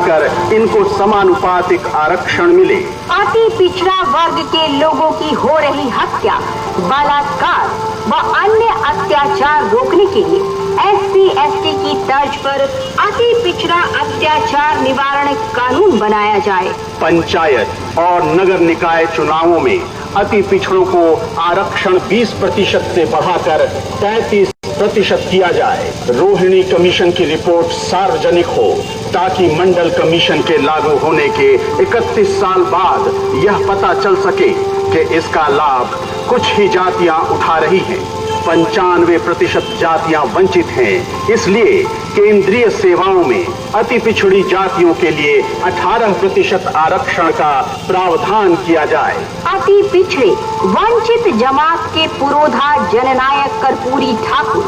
बढ़ाकर इनको समानुपातिक आरक्षण मिले। अति पिछड़ा वर्ग के लोगों की हो रही हत्या, बलात्कार व अन्य अत्याचार रोकने के लिए SC/ST की तर्ज पर अति पिछड़ा अत्याचार निवारण कानून बनाया जाए। पंचायत और नगर निकाय चुनावों में अति पिछड़ों को आरक्षण 20% से बढ़ाकर 33% किया जाए। रोहिणी कमीशन की रिपोर्ट सार्वजनिक हो ताकि मंडल कमीशन के लागू होने के 31 साल बाद यह पता चल सके कि इसका लाभ कुछ ही जातियां उठा रही हैं। 95% जातियां वंचित हैं। इसलिए केंद्रीय सेवाओं में अति पिछड़ी जातियों के लिए 18% आरक्षण का प्रावधान किया जाए। अति पिछड़े वंचित जमात के पुरोधा जननायक कर्पूरी ठाकुर,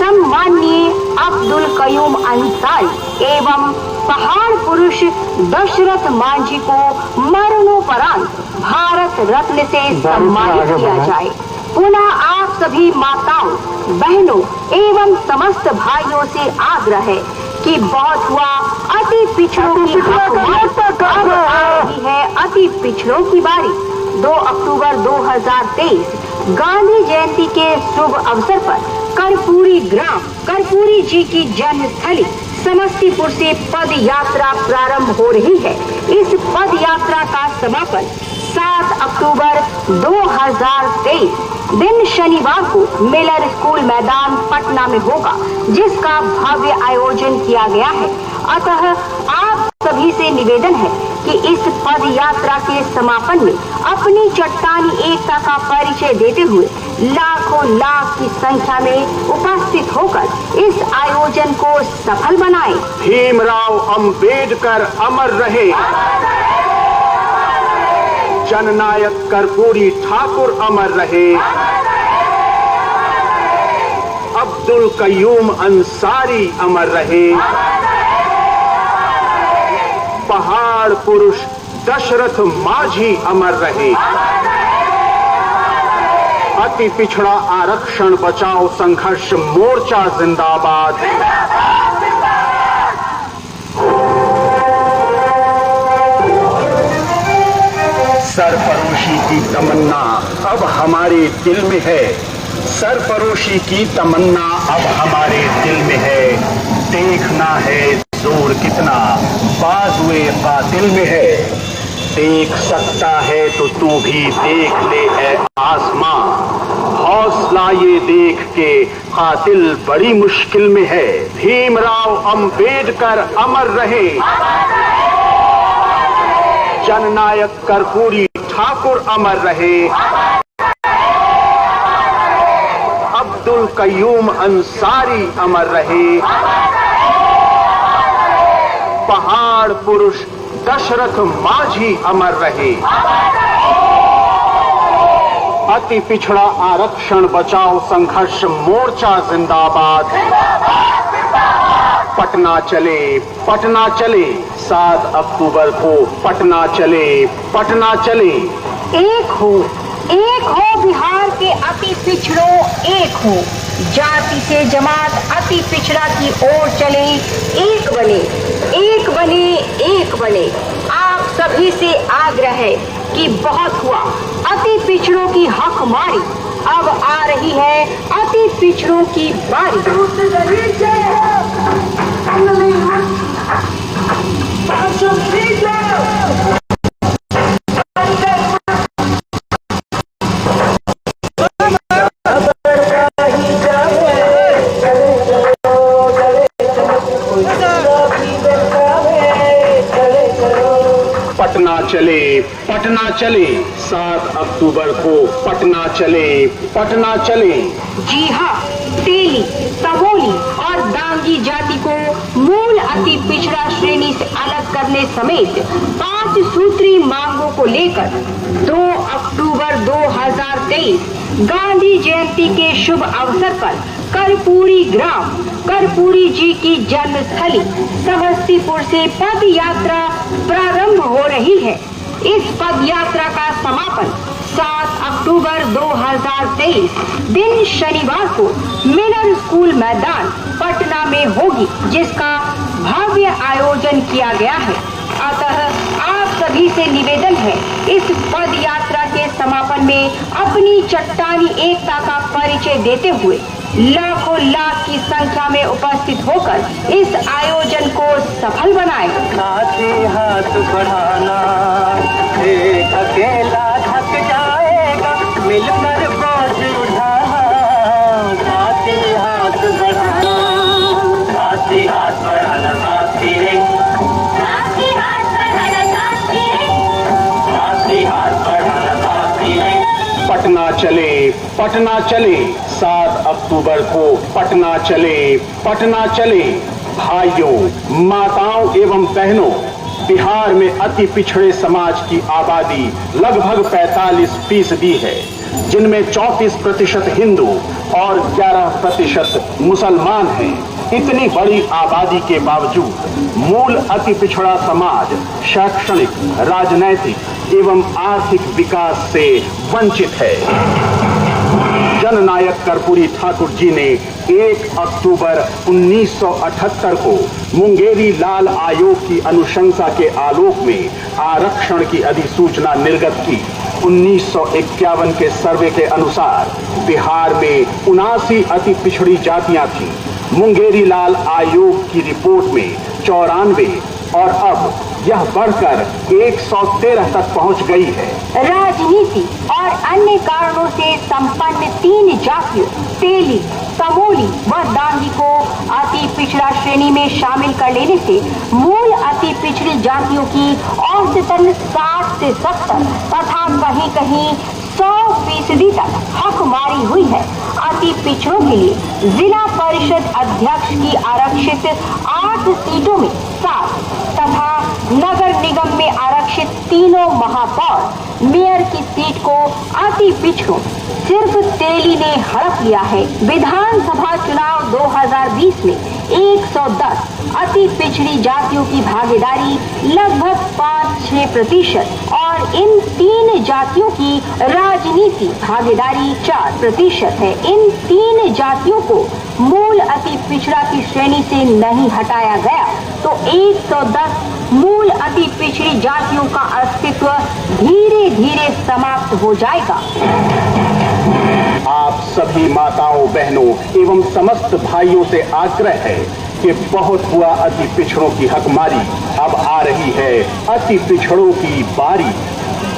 सम्माननीय अब्दुल कयूम अंसारी एवं पहाड़ पुरुष दशरथ मांझी को मरणोपरांत भारत रत्न से सम्मानित किया जाए। पुनः आप सभी माताओं, बहनों एवं समस्त भाइयों से आग्रह है कि बहुत हुआ अति पिछड़ों की अब आ रही है अति पिछड़ों की बारी। 2 अक्टूबर 2023 गांधी जयंती के शुभ अवसर पर कर्पूरी ग्राम कर्पूरी जी की जन्मस्थली समस्तीपुर से पद यात्रा प्रारंभ हो रही है। इस पद यात्रा का समापन 7 अक्टूबर 2023 दिन शनिवार को मिलर स्कूल मैदान पटना में होगा, जिसका भव्य आयोजन किया गया है। अतः आप सभी से निवेदन है कि इस पद यात्रा के समापन में अपनी चट्टानी एकता का परिचय देते हुए लाखों लाख की संख्या में उपस्थित होकर इस आयोजन को सफल बनाएं। भीमराव अंबेडकर अमर रहे, जननायक कर्पूरी ठाकुर अमर रहे, अब्दुल कयूम अंसारी अमर रहे, पहाड़ पुरुष दशरथ मांझी अमर रहे। अति पिछड़ा आरक्षण बचाओ संघर्ष मोर्चा जिंदाबाद। सरफरोशी की तमन्ना अब हमारे दिल में है, सरफरोशी की तमन्ना अब हमारे दिल में है। देखना है जोर कितना बाजुए कातिल में है। देख सकता है तो तू भी देख ले ऐ आसमां, हौसला ये देख के कातिल बड़ी मुश्किल में है। भीमराव अंबेडकर अमर रहे, जननायक कर्पूरी ठाकुर अमर रहे, अब्दुल कयूम अंसारी अमर रहे, पहाड़ पुरुष दशरथ मांझी अमर रहे। अति पिछड़ा आरक्षण बचाओ संघर्ष मोर्चा जिंदाबाद। पटना चले, पटना चले, 7 अक्टूबर को पटना चले, पटना चले। एक हो बिहार के अति पिछड़ों, एक हो जाति से जमात अति पिछड़ा की ओर चले। एक बने, एक बने, एक बने। आप सभी से आग्रह है कि बहुत हुआ अति पिछड़ों की हकमारी, अब आ रही है अति पिछड़ों की बारी। पटना चले, पटना चले, 7 अक्टूबर को पटना चले, पटना चले। जी हाँ, तेली, तमोली और दांगी जाति को मूल अति पिछड़ा श्रेणी से अलग करने समेत 5 सूत्री मांगों को लेकर 2 अक्टूबर 2023 गांधी जयंती के शुभ अवसर पर कर्पूरी ग्राम कर्पूरी जी की जन्मस्थली समस्तीपुर से पद यात्रा प्रारंभ हो रही है। इस पद यात्रा का समापन 7 अक्टूबर 2023 दिन शनिवार को मिलर स्कूल मैदान पटना में होगी, जिसका भव्य आयोजन किया गया है। अतः आप सभी से निवेदन है, इस पद यात्रा के समापन में अपनी चट्टानी एकता का परिचय देते हुए लाखों लाख की संख्या में उपस्थित होकर इस आयोजन को सफल बनाएं। हाथ बढ़ाना, एक अकेला थक जाएगा, मिलकर बोझ उठाना, साथी हाथ बढ़ाना, साथी हाथ बढ़ाना, साथी रे, साथी हाथ बढ़ाना, साथी रे, साथी हाथ बढ़ाना, साथी रे। पटना चले, पटना चले, 7 अक्टूबर को पटना चले, पटना चले। भाइयों, माताओं एवं बहनों, बिहार में अति पिछड़े समाज की आबादी लगभग 45% है, जिनमें 34% हिंदू और 11% मुसलमान हैं। इतनी बड़ी आबादी के बावजूद मूल अति पिछड़ा समाज शैक्षणिक, राजनैतिक एवं आर्थिक विकास से वंचित है। जननायक कर्पूरी ठाकुर जी ने 1 अक्टूबर 1978 को मुंगेरी लाल आयोग की अनुशंसा के आलोक में आरक्षण की अधिसूचना निर्गत की। 1951 के सर्वे के अनुसार बिहार में 79 अति पिछड़ी जातियां थीं। मुंगेरी लाल आयोग की रिपोर्ट में 94 और अब यह बढ़कर 113 तक पहुंच गई है। राजनीति और अन्य कारणों से संपन्न 3 जातियों तेली, तमोली व दांगी को अति पिछड़ा श्रेणी में शामिल कर लेने से मूल अति पिछड़ी जातियों की औसतन 60 से 70 तथा कहीं कहीं 100% तक हकमारी हुई है। अति पिछड़ों के लिए जिला परिषद अध्यक्ष की आरक्षित 8 सीटों में 7 तथा नगर निगम में आरक्षित 3 महापौर मेयर की सीट को अति पिछड़ों सिर्फ तेली ने हड़प लिया है। विधानसभा चुनाव 2020 में 110 अति पिछड़ी जातियों की भागीदारी लगभग 5-6% और इन 3 जातियों की राजनीति भागीदारी 4% है। इन 3 जातियों को मूल अति पिछड़ा की श्रेणी से नहीं हटाया गया तो 110 मूल अति पिछड़ी जातियों का अस्तित्व धीरे धीरे समाप्त हो जाएगा। आप सभी माताओं, बहनों एवं समस्त भाइयों से आग्रह है कि बहुत हुआ अति पिछड़ों की हकमारी, अब आ रही है अति पिछड़ों की बारी।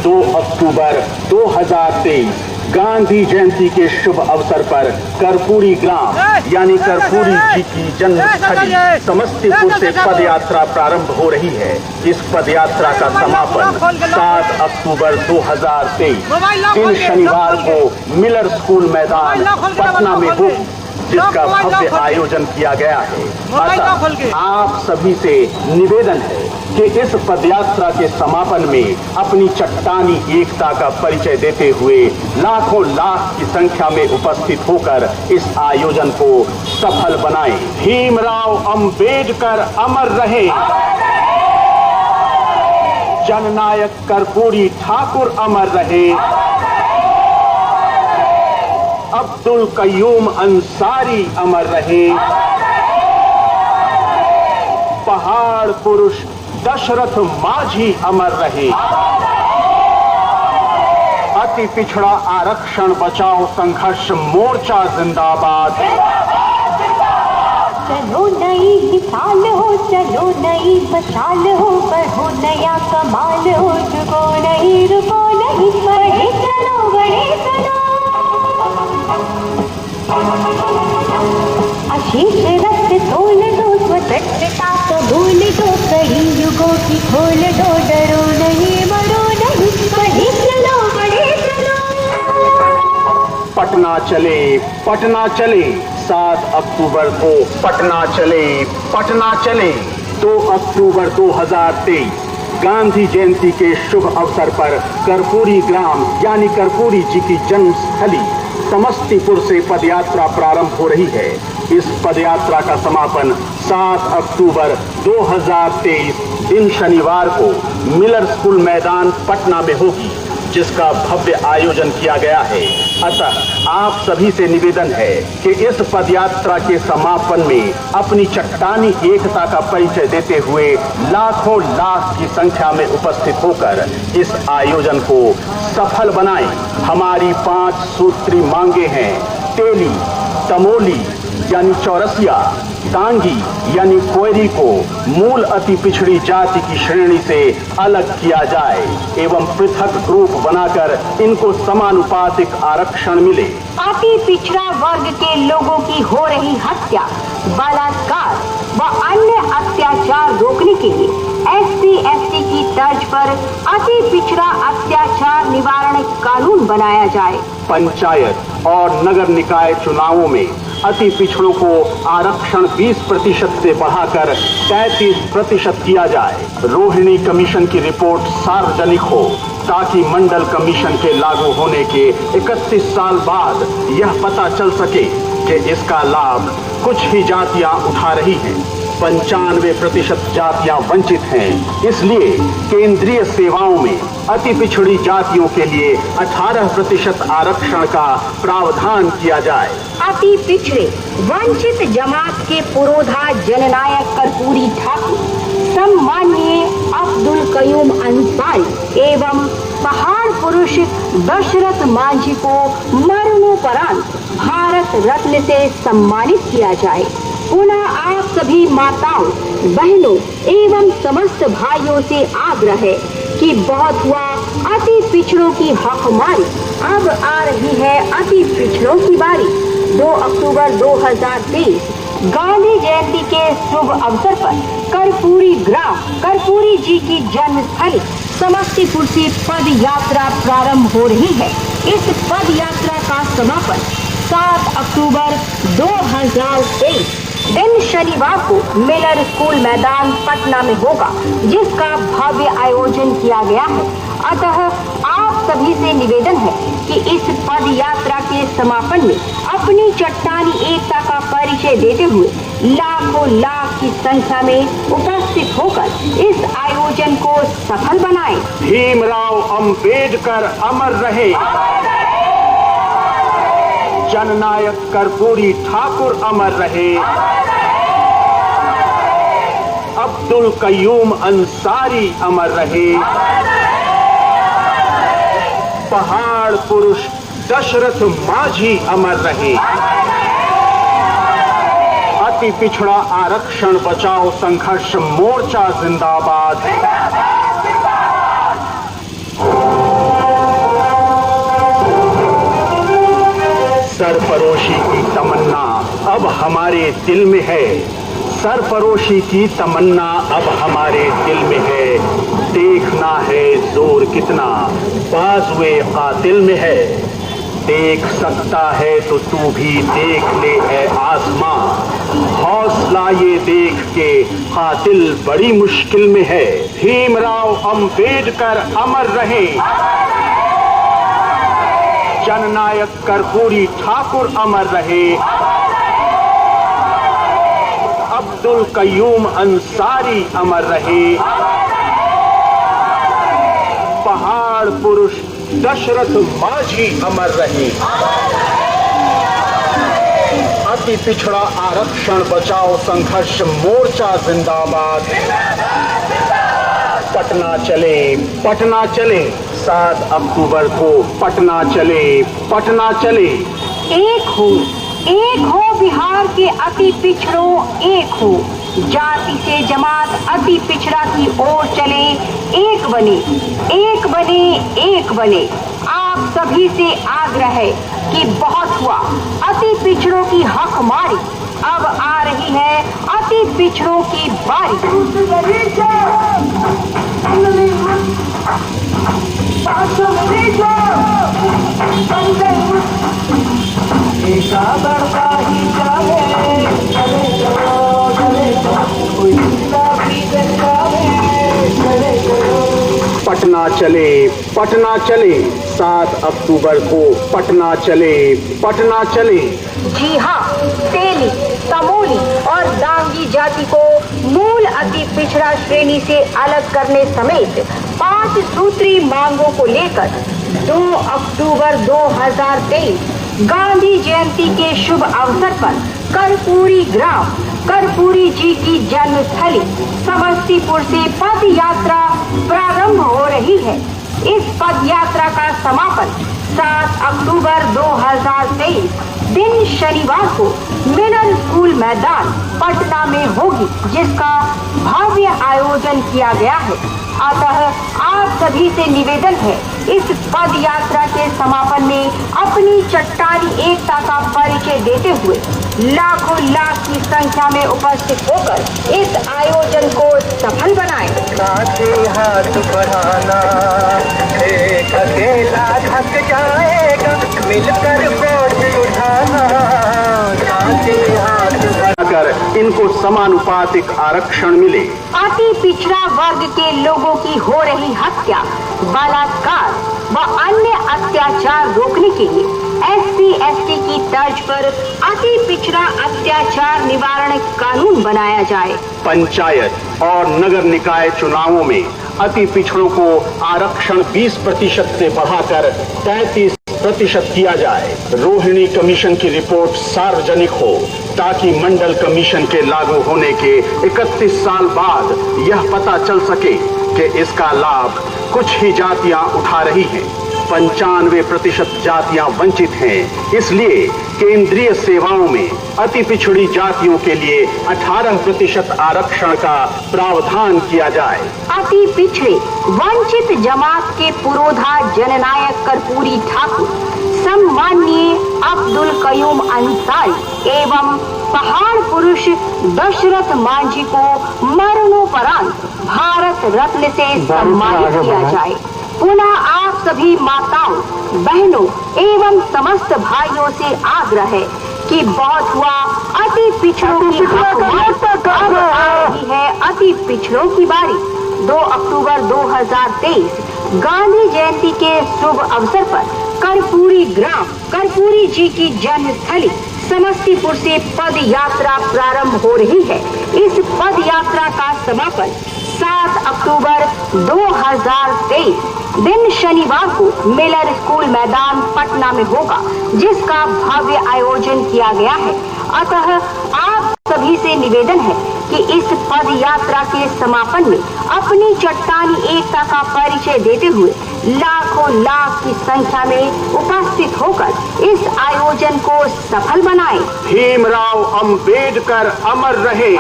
2 अक्टूबर 2023 गांधी जयंती के शुभ अवसर पर कर्पूरी ग्राम यानी कर्पूरी जी की जन्मस्थली समस्तीपुर से पदयात्रा प्रारंभ हो रही है। इस पदयात्रा का समापन 7 अक्टूबर 2023 दिन शनिवार को मिलर स्कूल मैदान पटना में हो, जिसका भव्य आयोजन किया गया है। अतः आप सभी से निवेदन है कि इस पदयात्रा के समापन में अपनी चट्टानी एकता का परिचय देते हुए लाखों लाख की संख्या में उपस्थित होकर इस आयोजन को सफल बनाएं। भीमराव अंबेडकर अमर रहे, जननायक कर्पूरी ठाकुर अमर रहे, अब्दुल कयूम अंसारी अमर रहे, पहाड़ पुरुष दशरथ माझी अमर रहे, अति पिछड़ा आरक्षण बचाओ संघर्ष मोर्चा जिंदाबाद। चलो नई साल हो, चलो नई मशाल हो, बढ़ो नया कमाल हो, रुको नहीं रुको नहीं, बढ़े चलो बढ़े चलो। आशीष रक्त तोल दो, स्वतंत्रता को भूल दो, कड़ी युगों की खोल दो, डरो नहीं मरो नहीं, बढ़े चलो बढ़े चलो। पटना चले, पटना चले, 7 अक्टूबर को पटना चले, पटना चले। 2 अक्टूबर 2023 गांधी जयंती के शुभ अवसर पर कर्पूरी ग्राम यानी कर्पूरी जी की जन्मस्थली समस्तीपुर से पदयात्रा प्रारंभ हो रही है। इस पदयात्रा का समापन 7 अक्टूबर 2023 दिन शनिवार को मिलर स्कूल मैदान पटना में होगी, जिसका भव्य आयोजन किया गया है। अतः आप सभी से निवेदन है कि इस पदयात्रा के समापन में अपनी चट्टानी एकता का परिचय देते हुए लाखों लाख की संख्या में उपस्थित होकर इस आयोजन को सफल बनाएं। हमारी 5 सूत्री मांगे हैं। तेली, तमोली यानी चौरसिया, डांगी यानी कोयरी को मूल अति पिछड़ी जाति की श्रेणी से अलग किया जाए एवं पृथक ग्रुप बनाकर इनको समानुपातिक आरक्षण मिले। अति पिछड़ा वर्ग के लोगों की हो रही हत्या, बलात्कार व अन्य अत्याचार रोकने के लिए SC/ST की तर्ज पर अति पिछड़ा अत्याचार निवारण कानून बनाया जाए। पंचायत और नगर निकाय चुनावों में अति पिछड़ों को आरक्षण 20% से बढ़ाकर 33% किया जाए। रोहिणी कमीशन की रिपोर्ट सार्वजनिक हो ताकि मंडल कमीशन के लागू होने के 31 साल बाद यह पता चल सके कि इसका लाभ कुछ ही जातियां उठा रही हैं। 95% जातियां वंचित हैं। इसलिए केंद्रीय सेवाओं में अति पिछड़ी जातियों के लिए 18% आरक्षण का प्रावधान किया जाए। अति पिछड़े वंचित जमात के पुरोधा जननायक कर्पूरी ठाकुर, सम्माननीय अब्दुल कयूम अंसारी एवं पहाड़ पुरुष दशरथ मांझी को मरणोपरांत भारत रत्न से सम्मानित किया जाए। पुनः आप सभी माताओं, बहनों एवं समस्त भाइयों से आग्रह है कि बहुत हुआ अति पिछड़ों की हकमारी, अब आ रही है अति पिछड़ों की बारी। 2 अक्टूबर 2023 गांधी जयंती के शुभ अवसर पर कर्पूरी ग्राम कर्पूरी जी की जन्मस्थली समस्तीपुर से पद यात्रा प्रारंभ हो रही है। इस पद यात्रा का समापन 7 अक्टूबर 2023 दिन शनिवार को मिलर स्कूल मैदान पटना में होगा, जिसका भव्य आयोजन किया गया है। अतः आप सभी से निवेदन है कि इस पद यात्रा के समापन में अपनी चट्टानी एकता का परिचय देते हुए लाखों लाख की संख्या में उपस्थित होकर इस आयोजन को सफल बनाएं। भीमराव अंबेडकर अमर रहे। जननायक कर्पूरी ठाकुर अमर रहे। अब्दुल कयूम अंसारी अमर रहे। पहाड़ पुरुष दशरथ मांझी अमर रहे। अति पिछड़ा आरक्षण बचाओ संघर्ष मोर्चा जिंदाबाद। सरफरोशी की तमन्ना अब हमारे दिल में है। सरफरोशी की तमन्ना अब हमारे दिल में है। देखना है जोर कितना बाजुए कातिल में है। देख सकता है तो तू भी देख ले है आसमां। हौसला ये देख के कातिल बड़ी मुश्किल में है। भीमराव अंबेडकर अमर रहे। जननायक कर्पूरी ठाकुर अमर रहे। अब्दुल कयूम अंसारी अमर रहे। पहाड़ पुरुष दशरथ मांझी अमर रहे। अति पिछड़ा आरक्षण बचाओ संघर्ष मोर्चा जिंदाबाद। पटना चले, पटना चले। 7 अक्टूबर को पटना चले, पटना चले। एक हो बिहार के अति पिछड़ों, एक हो जाति से जमात अति पिछड़ा की ओर चले। एक बने, एक बने, एक बने। आप सभी से आग्रह है कि बहुत हुआ अति पिछड़ों की हकमारी, अब आ रही है अति पिछड़ों की बारी। पटना चले, पटना चले। 7 अक्टूबर को पटना चले, पटना चले। जी हाँ, तेली, तमोली और डांगी जाति को मूल अति पिछड़ा श्रेणी से अलग करने समेत 5 सूत्री मांगों को लेकर 2 अक्टूबर 2023 गांधी जयंती के शुभ अवसर पर कर्पूरी ग्राम कर्पूरी जी की जन्मस्थली समस्तीपुर से पद यात्रा प्रारंभ हो रही है। इस पद यात्रा का समापन 7 अक्टूबर 2023 दिन शनिवार को मिलन स्कूल मैदान पटना में होगी, जिसका भव्य आयोजन किया गया है। अतः आप सभी से निवेदन है, इस पद यात्रा के समापन में अपनी चट्टानी एकता का परिचय देते हुए लाखों लाख की संख्या में उपस्थित होकर इस आयोजन को सफल बनाएं। साथे हाथ बढ़ाना, एक अकेला थक जाएगा, मिलकर बोझ उठाना। साथे हाथ अगर इनको समानुपातिक आरक्षण मिले। अति पिछड़ा वर्ग के लोगों की हो रही हत्या, बलात्कार व अन्य अत्याचार रोकने के लिए SC/ST की तर्ज पर अति पिछड़ा अत्याचार निवारण कानून बनाया जाए। पंचायत और नगर निकाय चुनावों में अति पिछड़ों को आरक्षण 20% से बढ़ाकर 33% किया जाए। रोहिणी कमीशन की रिपोर्ट सार्वजनिक हो, ताकि मंडल कमीशन के लागू होने के 31 साल बाद यह पता चल सके कि इसका लाभ कुछ ही जातियां उठा रही हैं। 95% जातियां वंचित हैं। इसलिए केंद्रीय सेवाओं में अति पिछड़ी जातियों के लिए 18% आरक्षण का प्रावधान किया जाए। अति पिछड़े वंचित जमात के पुरोधा जननायक कर्पूरी ठाकुर सम्माननीय अब्दुल कयूम अंसारी एवं पहाड़ पुरुष दशरथ मांझी को मरणोपरांत भारत रत्न से सम्मानित किया जाए। पुनः आप सभी माताओं, बहनों एवं समस्त भाइयों से आग्रह है कि बहुत हुआ अति पिछड़ों की हकमारी, अब आ रही है अति पिछड़ों की बारी। 2 अक्टूबर 2023 गांधी जयंती के शुभ अवसर पर कर्पूरी ग्राम कर्पूरी जी की जन्मस्थली समस्तीपुर से पद यात्रा प्रारंभ हो रही है। इस पद यात्रा का समापन 7 अक्टूबर 2023 दिन शनिवार को मिलन स्कूल मैदान पटना में होगा, जिसका भव्य आयोजन किया गया है। अतः आप सभी से निवेदन है कि इस पद यात्रा के समापन में अपनी चट्टानी एकता का परिचय देते हुए लाखों लाख की संख्या में उपस्थित होकर इस आयोजन को सफल बनाएं। भीमराव अंबेडकर अमर रहे,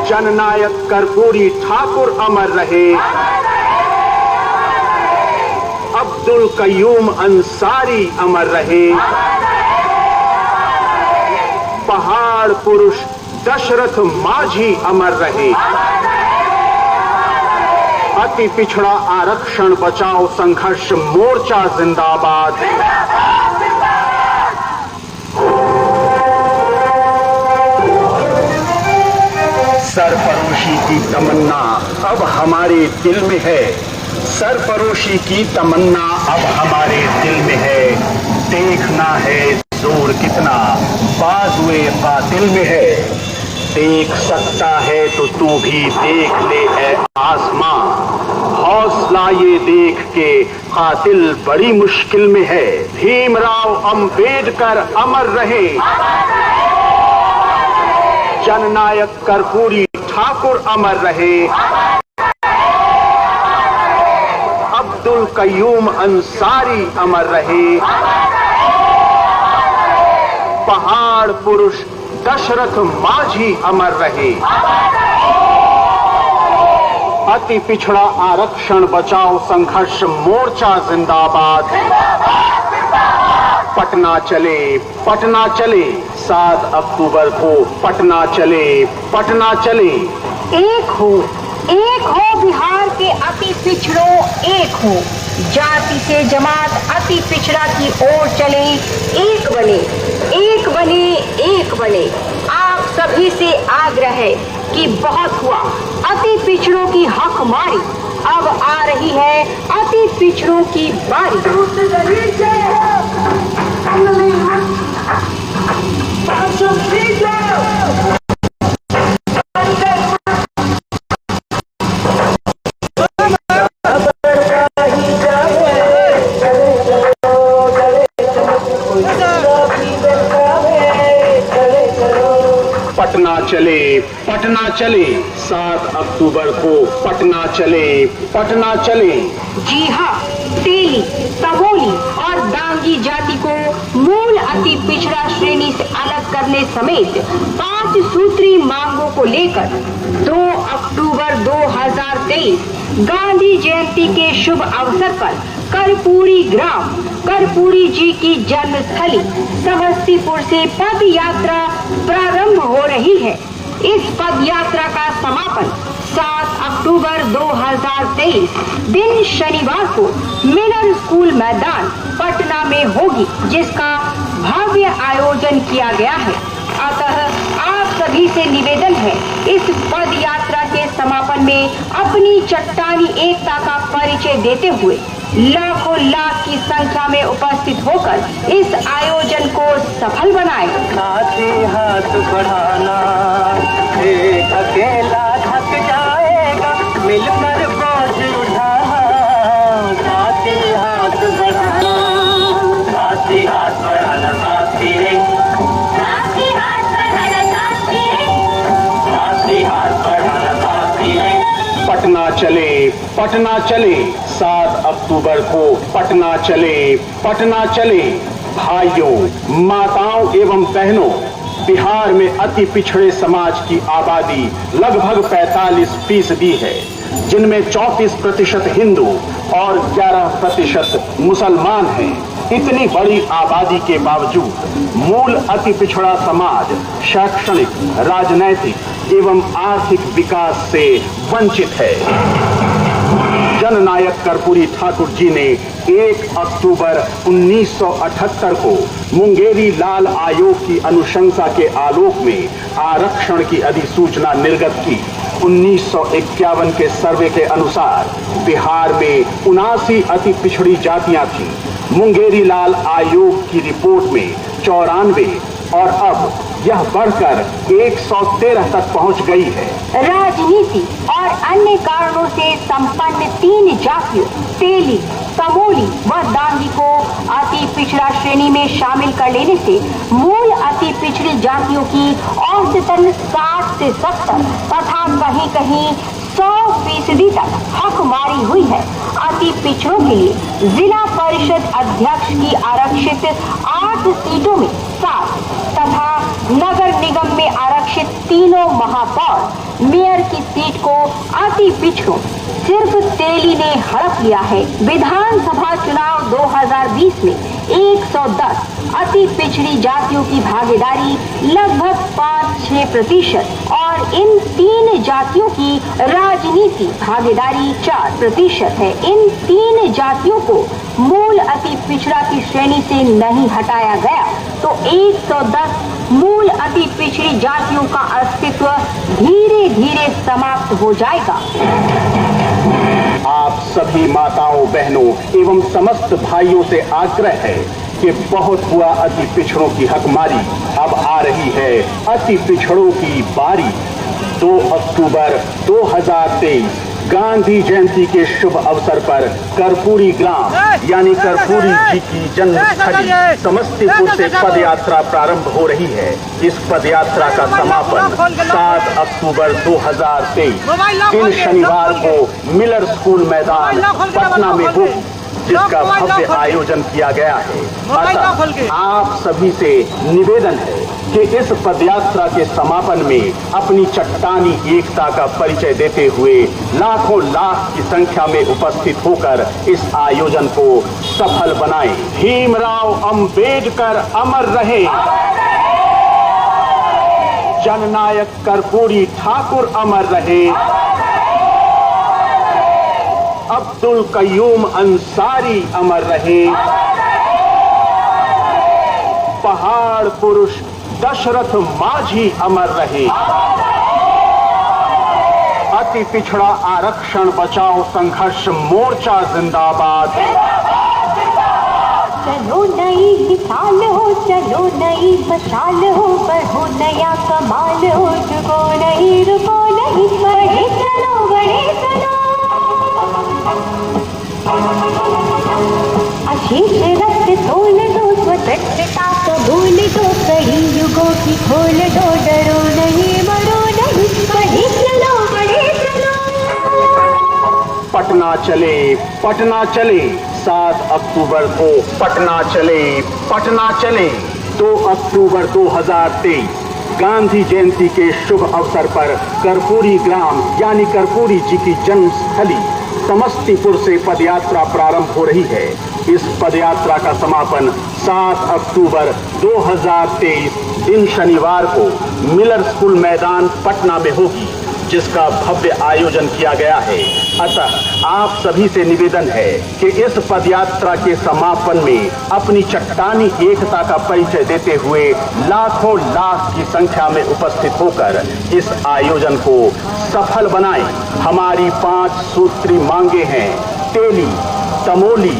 जननायक कर्पूरी ठाकुर अमर रहे, अब्दुल कयूम अंसारी अमर रहे, पहाड़ पुरुष दशरथ मांझी अमर रहे। अति पिछड़ा आरक्षण बचाओ संघर्ष मोर्चा जिंदाबाद। सरफरोशी की तमन्ना अब हमारे दिल में है, सरफरोशी की तमन्ना अब हमारे दिल में है। देखना है जोर कितना बाजुए कातिल में है। देख सकता है तो तू भी देख ले ऐ आसमां, हौसला ये देख के कातिल बड़ी मुश्किल में है। भीमराव अंबेडकर अमर रहे, जननायक कर्पूरी ठाकुर अमर रहे, अब्दुल कयूम अंसारी अमर रहे, पहाड़ पुरुष दशरथ मांझी अमर रहे। अति पिछड़ा आरक्षण बचाओ संघर्ष मोर्चा जिंदाबाद। पटना चले, पटना चले, 7 अक्टूबर को पटना चले, पटना चले। एक हो बिहार के अति पिछड़ों, एक हो जाति से जमात अति पिछड़ा की ओर चले। एक बने, एक बने, एक बने। आप सभी से आग्रह है कि बहुत हुआ अति पिछड़ों की हकमारी, अब आ रही है अति पिछड़ों की बारी। अक्टूबर को पटना चले, पटना चले। जी हाँ, तेली, तमोली और दांगी जाति को मूल अति पिछड़ा श्रेणी से अलग करने समेत 5 सूत्री मांगों को लेकर 2 अक्टूबर 2023 गांधी जयंती के शुभ अवसर पर कर्पूरी ग्राम कर्पूरी जी की जन्मस्थली समस्तीपुर से पद यात्रा प्रारंभ हो रही है। इस पद यात्रा का समापन 7 अक्टूबर 2023 दिन शनिवार को मिलर स्कूल मैदान पटना में होगी, जिसका भव्य आयोजन किया गया है। अतः आप सभी से निवेदन है, इस पद यात्रा के समापन में अपनी चट्टानी एकता का परिचय देते हुए लाखों लाख की संख्या में उपस्थित होकर इस आयोजन को सफल बनाएं। साथी हाथ बढ़ाना, एक अकेला थक जाएगा, मिलकर बोझ उठाना। साथी हाथ बढ़ाना, साथी हाथ बढ़ाना, साथी रे, साथी हाथ बढ़ाना, साथी रे, साथी हाथ बढ़ाना, साथी रे। पटना चले, पटना चले, 7 अक्टूबर को पटना चले, पटना चले। भाइयों, माताओं एवं बहनों, बिहार में अति पिछड़े समाज की आबादी लगभग 45% है, जिनमें 34% हिंदू और 11% मुसलमान हैं। इतनी बड़ी आबादी के बावजूद मूल अति पिछड़ा समाज शैक्षणिक, राजनैतिक एवं आर्थिक विकास से वंचित है। जननायक कर्पूरी ठाकुर जी ने 1 अक्टूबर 1978 को मुंगेरी लाल आयोग की अनुशंसा के आलोक में आरक्षण की अधिसूचना निर्गत की। 1951 के सर्वे के अनुसार बिहार में 79 अति पिछड़ी जातियां थीं। मुंगेरी लाल आयोग की रिपोर्ट में 94 और अब यह बढ़कर 113 तक पहुंच गई है। राजनीति और अन्य कारणों से संपन्न 3 जातियों तेली, तमोली व दांगी को अति पिछड़ा श्रेणी में शामिल कर लेने से मूल अति पिछड़ी जातियों की औसतन 60 से 70 तथा कहीं कहीं 100% तक हकमारी हुई है। अति पिछड़ों के लिए जिला परिषद अध्यक्ष की आरक्षित 8 सीटों में 7 तथा नगर निगम में आरक्षित 3 महापौर मेयर की सीट को अति पिछड़ों सिर्फ तेली ने हड़प लिया है। विधानसभा चुनाव 2020 में 110 अति पिछड़ी जातियों की भागीदारी लगभग 5-6% और इन 3 जातियों की राजनीति भागीदारी 4% है। इन 3 जातियों को मूल अति पिछड़ा की श्रेणी से नहीं हटाया गया तो 110 मूल अति पिछड़ी जातियों का अस्तित्व धीरे धीरे समाप्त हो जाएगा। आप सभी माताओं, बहनों एवं समस्त भाइयों से आग्रह है कि बहुत हुआ अति पिछड़ों की हकमारी, अब आ रही है अति पिछड़ों की बारी। 2 अक्टूबर 2023 गांधी जयंती के शुभ अवसर पर कर्पूरी ग्राम यानी कर्पूरी जी की जन्मस्थली समस्तीपुर से पद यात्रा प्रारंभ हो रही है। इस पद यात्रा का समापन 7 अक्टूबर 2023 दिन शनिवार को मिलर स्कूल मैदान पटना में हो, जिसका भव्य आयोजन किया गया है। अतः आप सभी से निवेदन है कि इस पदयात्रा के समापन में अपनी चट्टानी एकता का परिचय देते हुए लाखों लाख की संख्या में उपस्थित होकर इस आयोजन को सफल बनाएं। भीमराव अंबेडकर अमर रहे, जननायक कर्पूरी ठाकुर अमर रहे, अब्दुल कयूम अंसारी अमर रहे, पहाड़ पुरुष दशरथ माझी अमर रहे, अति पिछड़ा आरक्षण बचाओ संघर्ष मोर्चा जिंदाबाद। चलो नई मिसाल हो, चलो नई मशाल हो, बढ़ो नया कमाल हो, जुगो नहीं रुको नहीं, बढ़े चलो बढ़े चलो। अशीष रक्त तोल दो, स्वतंत्रता को भूल दो, कई युगों की खोल दो, डरो नहीं मरो नहीं, बढ़े चलो बढ़े चलो। पटना चले, पटना चले। 7 अक्टूबर को पटना चले, पटना चले। 2 अक्टूबर 2023 गांधी जयंती के शुभ अवसर पर कर्पूरी ग्राम यानी कर्पूरी जी की जन्मस्थली समस्तीपुर से पदयात्रा प्रारंभ हो रही है। इस पदयात्रा का समापन 7 अक्टूबर 2023 दिन शनिवार को मिलर स्कूल मैदान पटना में होगी, जिसका भव्य आयोजन किया गया है। अतः आप सभी से निवेदन है कि इस पदयात्रा के समापन में अपनी चट्टानी एकता का परिचय देते हुए लाखों लाख की संख्या में उपस्थित होकर इस आयोजन को सफल बनाएं। हमारी 5 सूत्री मांगे हैं। तेली, तमोली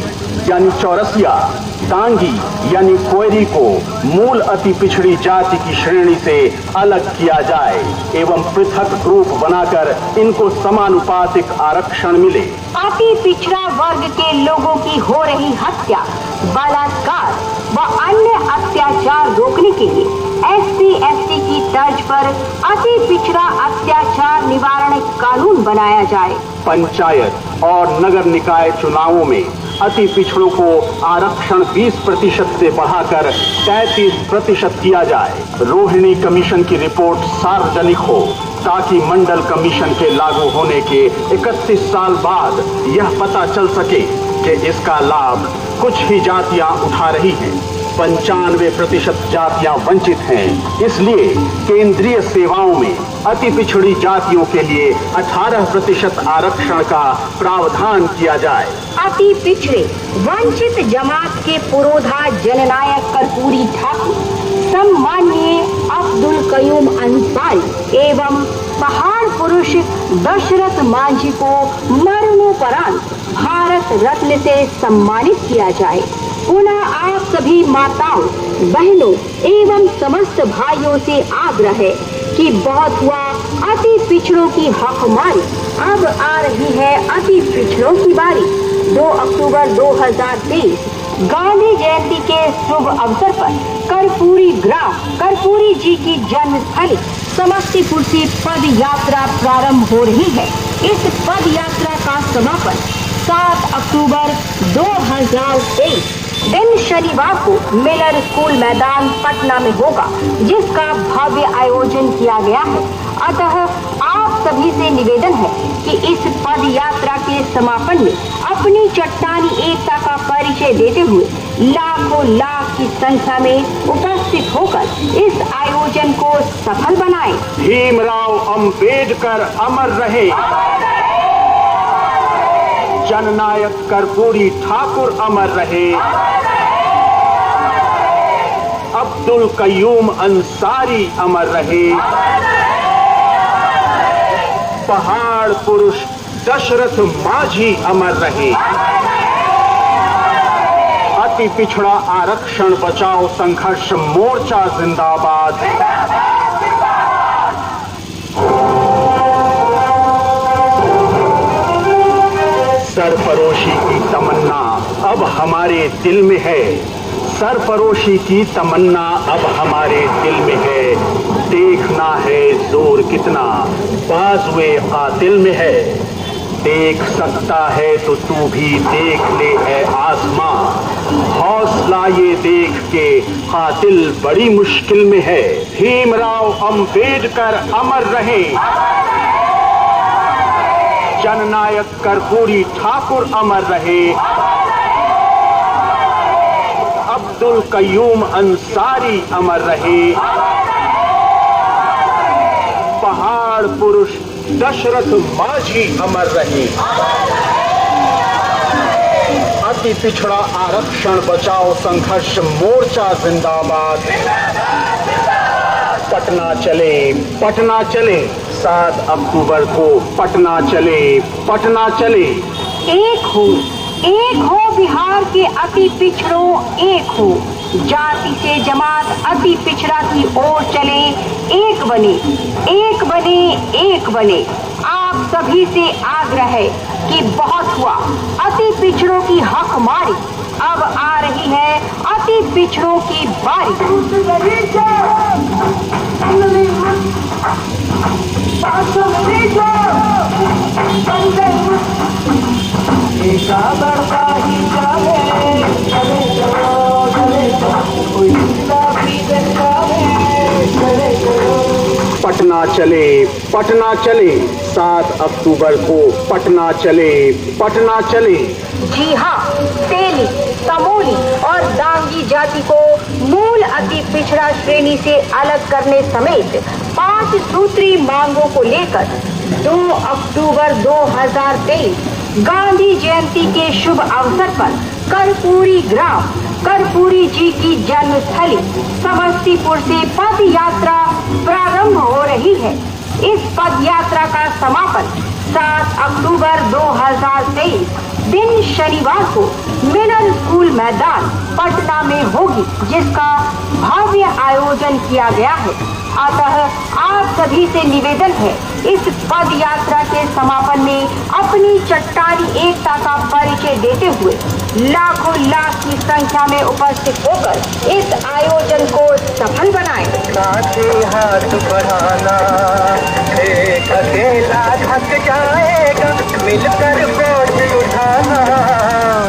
यानी चौरसिया, तांगी यानी कोयरी को मूल अति पिछड़ी जाति की श्रेणी से अलग किया जाए एवं पृथक ग्रुप बनाकर इनको समानुपातिक आरक्षण मिले। अति पिछड़ा वर्ग के लोगों की हो रही हत्या, बलात्कार व अन्य अत्याचार रोकने के लिए SC/ST की तर्ज पर अति पिछड़ा अत्याचार निवारण कानून बनाया जाए। पंचायत और नगर निकाय चुनावों में अति पिछड़ों को आरक्षण 20% से बढ़ाकर 33% किया जाए। रोहिणी कमीशन की रिपोर्ट सार्वजनिक हो ताकि मंडल कमीशन के लागू होने के 31 साल बाद यह पता चल सके कि इसका लाभ कुछ ही जातियां उठा रही हैं। 95% जातियां वंचित हैं। इसलिए केंद्रीय सेवाओं में अति पिछड़ी जातियों के लिए 18% आरक्षण का प्रावधान किया जाए। अति पिछड़े वंचित जमात के पुरोधा जननायक कर्पूरी ठाकुर सम्माननीय अब्दुल कयूम अंसारी एवं पहाड़ पुरुष दशरथ मांझी को मरणोपरांत भारत रत्न से सम्मानित किया जाए। पुनः आप सभी माताओं, बहनों एवं समस्त भाइयों से आग्रह है कि बहुत हुआ अति पिछड़ों की हकमारी, अब आ रही है अति पिछड़ों की बारी। 2 अक्टूबर 2023 गांधी जयंती के शुभ अवसर पर कर्पूरी ग्राम कर्पूरी जी की जन्मस्थली समस्तीपुर से पद यात्रा प्रारंभ हो रही है। इस पद यात्रा का समापन 7 अक्टूबर 2023 दिन शनिवार को मिलर स्कूल मैदान पटना में होगा, जिसका भव्य आयोजन किया गया है। अतः आप सभी से निवेदन है कि इस पद यात्रा के समापन में अपनी चट्टानी एकता का परिचय देते हुए लाखों लाख की संख्या में उपस्थित होकर इस आयोजन को सफल बनाएं। भीमराव अंबेडकर अमर रहे, जननायक कर्पूरी ठाकुर अमर रहे, अब्दुल कयूम अंसारी अमर रहे, पहाड़ पुरुष दशरथ मांझी अमर रहे। अति पिछड़ा आरक्षण बचाओ संघर्ष मोर्चा जिंदाबाद। सरफरोशी की तमन्ना अब हमारे दिल में है, सरफरोशी की तमन्ना अब हमारे दिल में है। देखना है जोर कितना बाजुए कातिल में है, देख सकता है तो तू भी देख ले है आसमां। हौसला ये देख के कातिल बड़ी मुश्किल में है। भीमराव अंबेडकर अमर रहे, जननायक कर्पूरी ठाकुर अमर रहे, अब्दुल कयूम अंसारी अमर रहे, पहाड़ पुरुष दशरथ मांझी अमर रहे। अति पिछड़ा आरक्षण बचाओ संघर्ष मोर्चा जिंदाबाद। पटना चले, पटना चले। 7 अक्टूबर को पटना चले, पटना चले। एक हो बिहार के अति पिछड़ों, एक हो जाति से जमात अति पिछड़ा की ओर चले। एक बने, एक बने, एक बने। आप सभी से आग्रह है कि बहुत हुआ अति पिछड़ों की हकमारी, अब आ रही है अति पिछड़ों की बारी। बढ़ता ही जाए, चले चलो, कोई जिंदा भी देखता है, चले चलो। पटना चले, पटना चले, 7 अक्टूबर को पटना चले, पटना चले। जी हाँ, तेली, तमोली और दांगी जाति को मूल अति पिछड़ा श्रेणी से अलग करने समेत 5 सूत्री मांगों को लेकर 2 अक्टूबर 2023 गांधी जयंती के शुभ अवसर पर कर्पूरी ग्राम कर्पूरी जी की जन्मस्थली समस्तीपुर से पद यात्रा प्रारंभ हो रही है। इस पद यात्रा का समापन 7 अक्टूबर 2023 दिन शनिवार को मिलन स्कूल मैदान पटना में होगी, जिसका भव्य आयोजन किया गया है। अतः आप सभी से निवेदन है, इस पद यात्रा के समापन में अपनी चट्टानी एकता का परिचय देते हुए लाखों लाख की संख्या में उपस्थित होकर इस आयोजन को सफल बनाएं। साथे हाथ बढ़ाना, एक अकेला थक जाएगा, मिलकर बोझ उठाना,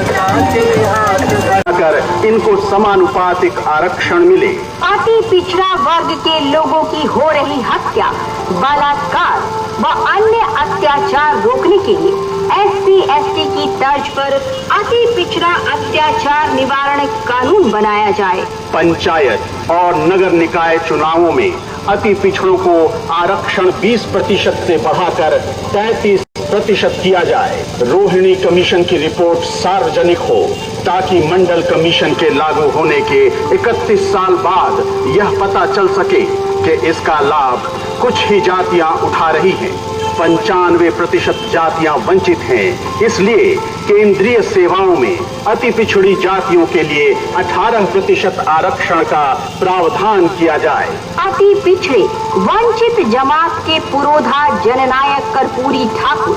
साथे हाथ कर इनको समानुपातिक आरक्षण मिले। अति पिछड़ा वर्ग के लोगों की हो रही हत्या, बलात्कार व अन्य अत्याचार रोकने के लिए SC/ST की तर्ज पर अति पिछड़ा अत्याचार निवारण कानून बनाया जाए। पंचायत और नगर निकाय चुनावों में अति पिछड़ों को आरक्षण 20% से बढ़ाकर 33% किया जाए। रोहिणी कमीशन की रिपोर्ट सार्वजनिक हो ताकि मंडल कमीशन के लागू होने के 31 साल बाद यह पता चल सके कि इसका लाभ कुछ ही जातियां उठा रही हैं। 95% जातियां वंचित हैं, इसलिए केंद्रीय सेवाओं में अति पिछड़ी जातियों के लिए 18% आरक्षण का प्रावधान किया जाए। अति पिछड़े वंचित जमात के पुरोधा जननायक कर्पूरी ठाकुर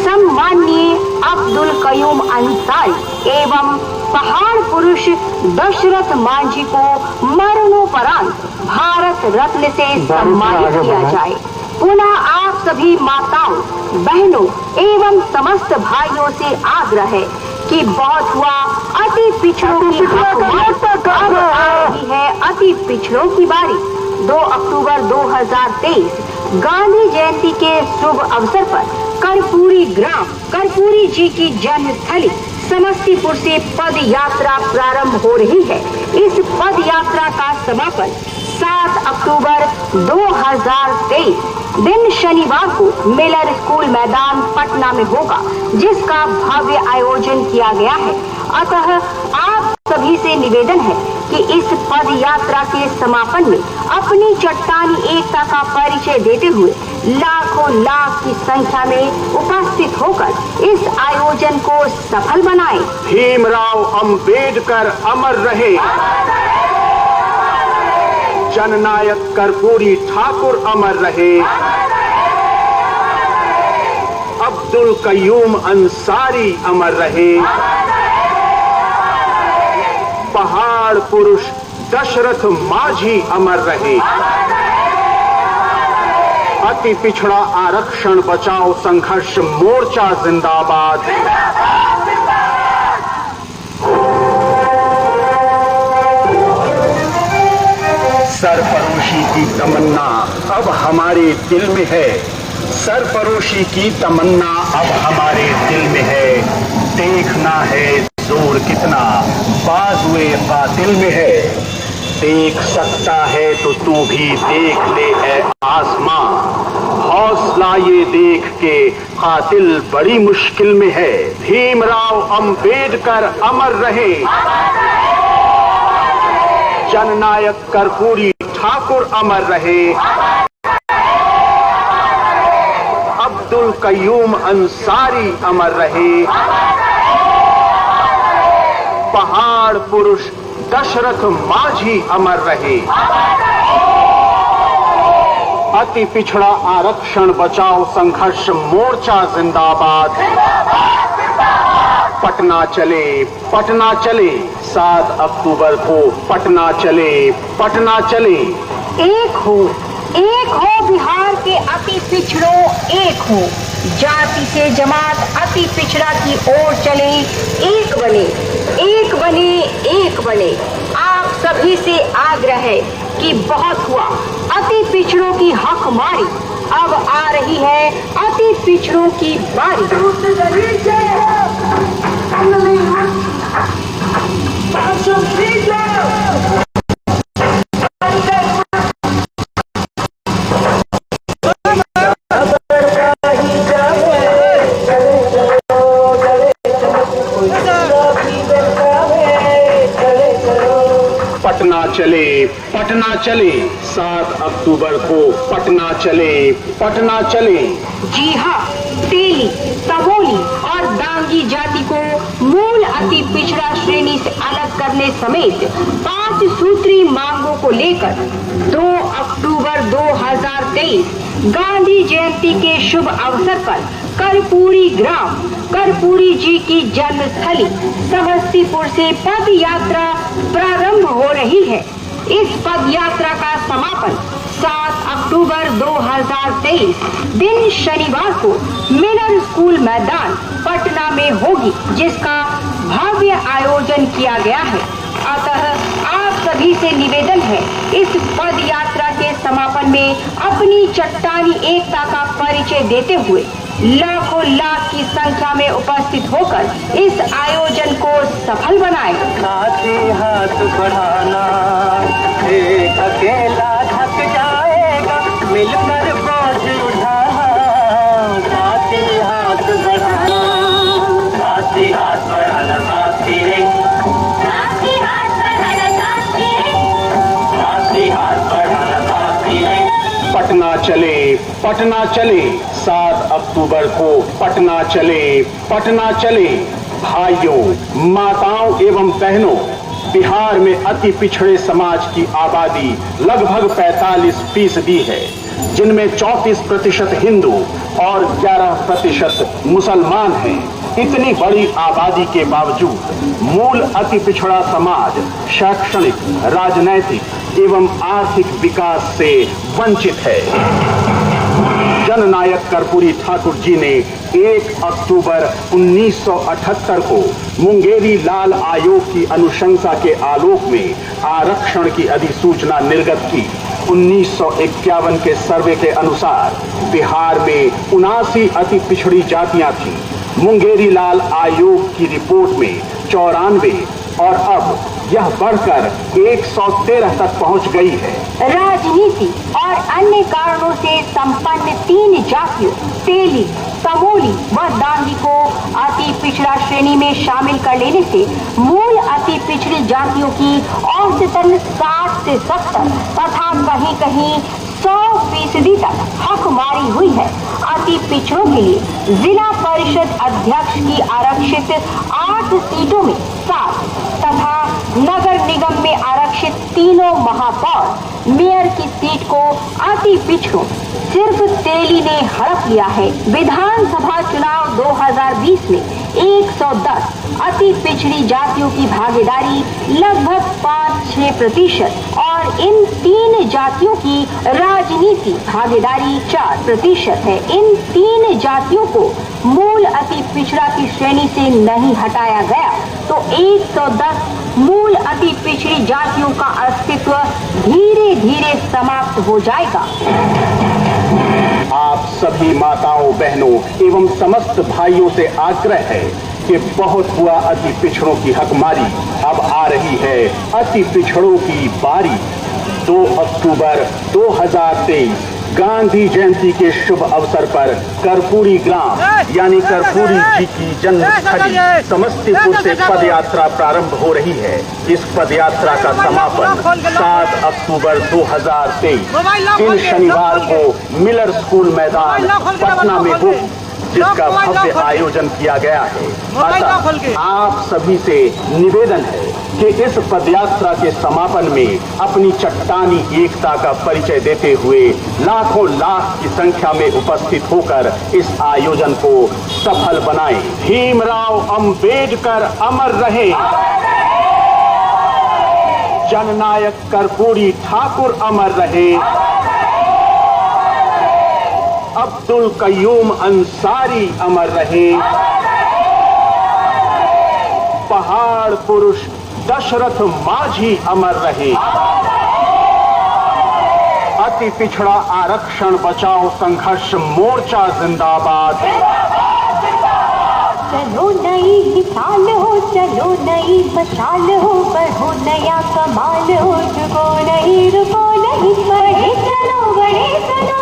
सम्माननीय अब्दुल कयूम अंसारी एवं पहाड़ पुरुष दशरथ मांझी को मरणोपरांत भारत रत्न से सम्मानित किया जाए। पुनः आप सभी माताओं, बहनों एवं समस्त भाइयों से आग्रह है कि बहुत हुआ अति पिछड़ों की हुकूमत, अब आ रही है अति पिछड़ों की बारी। 2 अक्टूबर 2023 गांधी जयंती के शुभ अवसर पर कर्पूरी ग्राम कर्पूरी जी की जन्मस्थली समस्तीपुर से पद यात्रा प्रारंभ हो रही है। इस पद यात्रा का समापन 7 अक्टूबर 2023 दिन शनिवार को मिलन स्कूल मैदान पटना में होगा, जिसका भव्य आयोजन किया गया है। अतः आप सभी से निवेदन है कि इस पद यात्रा के समापन में अपनी चट्टानी एकता का परिचय देते हुए लाखों लाख की संख्या में उपस्थित होकर इस आयोजन को सफल बनाएं। भीमराव अंबेडकर अमर रहे, जननायक कर्पूरी ठाकुर अमर रहे, अब्दुल कयूम अंसारी अमर रहे, पहाड़ पुरुष दशरथ मांझी अमर रहे। अति पिछड़ा आरक्षण बचाओ संघर्ष मोर्चा जिंदाबाद। सरफरोशी की तमन्ना अब हमारे दिल में है, सरफरोशी की तमन्ना अब हमारे दिल में है। देखना है जोर कितना बाजुए कातिल में है, देख सकता है तो तू भी देख ले ऐ आसमां, हौसला ये देख के कातिल बड़ी मुश्किल में है। भीमराव अंबेडकर अमर रहे, जननायक कर्पूरी ठाकुर अमर रहे, अब्दुल कयूम अंसारी अमर रहे, पहाड़ पुरुष दशरथ मांझी अमर रहे। अति पिछड़ा आरक्षण बचाओ संघर्ष मोर्चा जिंदाबाद। पटना चले, पटना चले, 7 अक्टूबर को पटना चले, पटना चले। एक हो एक हो बिहार के अति पिछड़ों, एक हो जाति से जमात अति पिछड़ा की ओर चले, एक बने, एक बने, एक बने। आप सभी से आग्रह है कि बहुत हुआ अति पिछड़ों की हक मारी, अब आ रही है अति पिछड़ों की बारी। पटना चले, पटना चले, 7 अक्टूबर को पटना चले, पटना चले। जी हाँ, तेली, तमोली और डांगी जाति को मूल अति पिछड़ा श्रेणी से अलग करने समेत 5 सूत्री मांगों को लेकर 2 अक्टूबर 2023 गांधी जयंती के शुभ अवसर पर कर्पूरी ग्राम, कर्पूरी जी की जन्मस्थली समस्तीपुर से पद यात्रा प्रारंभ हो रही है। इस पद यात्रा का समापन 7 अक्टूबर 2023 दिन शनिवार को मिलर स्कूल मैदान पटना में होगी, जिसका भव्य आयोजन किया गया है। अतः आप सभी से निवेदन है, इस पद यात्रा के समापन में अपनी चट्टानी एकता का परिचय देते हुए लाखों लाख की संख्या में उपस्थित होकर इस आयोजन को सफल बनाएं। साथ ही हाथ बढ़ाना, एक अकेला थक जाएगा, मिलकर बोझ उठाना। साथ ही हाथ बढ़ाना, साथ ही हाथ बढ़ाना, साथी रे, साथ ही हाथ बढ़ाना, साथी रे, साथ ही हाथ बढ़ाना, साथी रे। पटना चले, पटना चले, 7 अक्टूबर को पटना चले, पटना चले। भाइयों, माताओं एवं बहनों, बिहार में अति पिछड़े समाज की आबादी लगभग 45% है, जिनमें 34% हिंदू और 11% मुसलमान हैं। इतनी बड़ी आबादी के बावजूद मूल अति पिछड़ा समाज शैक्षणिक, राजनैतिक एवं आर्थिक विकास से वंचित है। जननायक कर्पूरी ठाकुर जी ने 1 अक्टूबर 1978 को मुंगेरी लाल आयोग की अनुशंसा के आलोक में आरक्षण की अधिसूचना निर्गत की। 1951 के सर्वे के अनुसार बिहार में 79 अति पिछड़ी जातियां थीं। मुंगेरी लाल आयोग की रिपोर्ट में 94 और अब यह बढ़कर 113 तक पहुंच गई है। राजनीति और अन्य कारणों से संपन्न 3 जातियों तेली, तमोली व डांगी को अति पिछड़ा श्रेणी में शामिल कर लेने से मूल अति पिछड़ी जातियों की औसतन 60 से 70 तथा कहीं कहीं 100% तक हकमारी हुई है। अति पिछड़ों के लिए जिला परिषद अध्यक्ष की आरक्षित 8 सीटों में 7 तथा नगर निगम में आरक्षित 3 महापौर मेयर की सीट को अति पिछड़ों सिर्फ तेली ने हड़प लिया है। विधानसभा चुनाव 2020 में 110 अति पिछड़ी जातियों की भागीदारी लगभग 5-6% और इन 3 जातियों की राजनीति भागीदारी 4% है। इन 3 जातियों को मूल अति पिछड़ा की श्रेणी से नहीं हटाया गया तो 110 मूल अति पिछड़ी जातियों का अस्तित्व धीरे धीरे समाप्त हो जाएगा। आप सभी माताओं, बहनों एवं समस्त भाइयों से आग्रह है कि बहुत हुआ अति पिछड़ों की हकमारी, अब आ रही है अति पिछड़ों की बारी। 2 अक्टूबर 2023 गांधी जयंती के शुभ अवसर पर कर्पूरी ग्राम यानी कर्पूरी जी की जन्मस्थली समस्तीपुर से पद यात्रा प्रारंभ हो रही है। इस पद यात्रा का समापन 7 अक्टूबर 2023 दिन शनिवार को मिलर स्कूल मैदान पटना में हो, जिसका भव्य आयोजन किया गया है। अतः आप सभी से निवेदन है कि इस पदयात्रा के समापन में अपनी चट्टानी एकता का परिचय देते हुए लाखों लाख की संख्या में उपस्थित होकर इस आयोजन को सफल बनाएं। भीमराव अंबेडकर अमर रहे, जननायक कर्पूरी ठाकुर अमर रहे, अब्दुल कयूम अंसारी अमर रहे। पहाड़ पुरुष दशरथ माझी अमर रहे। अति पिछड़ा आरक्षण बचाओ संघर्ष मोर्चा जिंदाबाद। चलो नई साल हो, चलो नई मशाल हो, बढ़ो नया कमाल हो, रुको नहीं बढ़े चलो बढ़े चलो।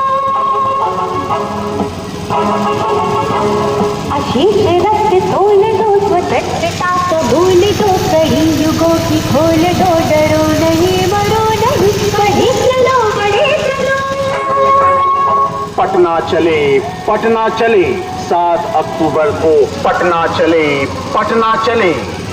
आशीष रक्त तोल दो, स्वतंत्रता कबूल दो, कई युगों की खोल दो, डरो नहीं मरो नहीं, बढ़े चलो बढ़े चलो। पटना चले, पटना चले, 7 अक्टूबर को पटना चले, पटना चले।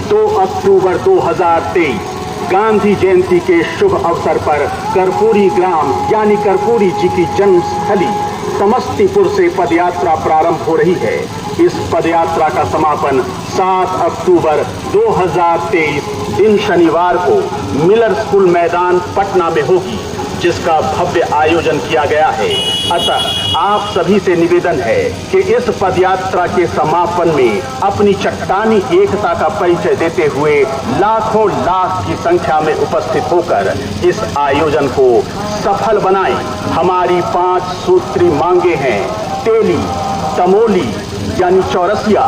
2 अक्टूबर 2023 गांधी जयंती के शुभ अवसर पर कर्पूरी ग्राम यानी कर्पूरी जी की जन्मस्थली समस्तीपुर से पदयात्रा प्रारंभ हो रही है। इस पदयात्रा का समापन 7 अक्टूबर 2023 दिन शनिवार को मिलर स्कूल मैदान पटना में होगी, जिसका भव्य आयोजन किया गया है। अतः आप सभी से निवेदन है कि इस पदयात्रा के समापन में अपनी चट्टानी एकता का परिचय देते हुए लाखों लाख की संख्या में उपस्थित होकर इस आयोजन को सफल बनाएं। हमारी 5 सूत्री मांगे हैं। तेली, तमोली यानी चौरसिया,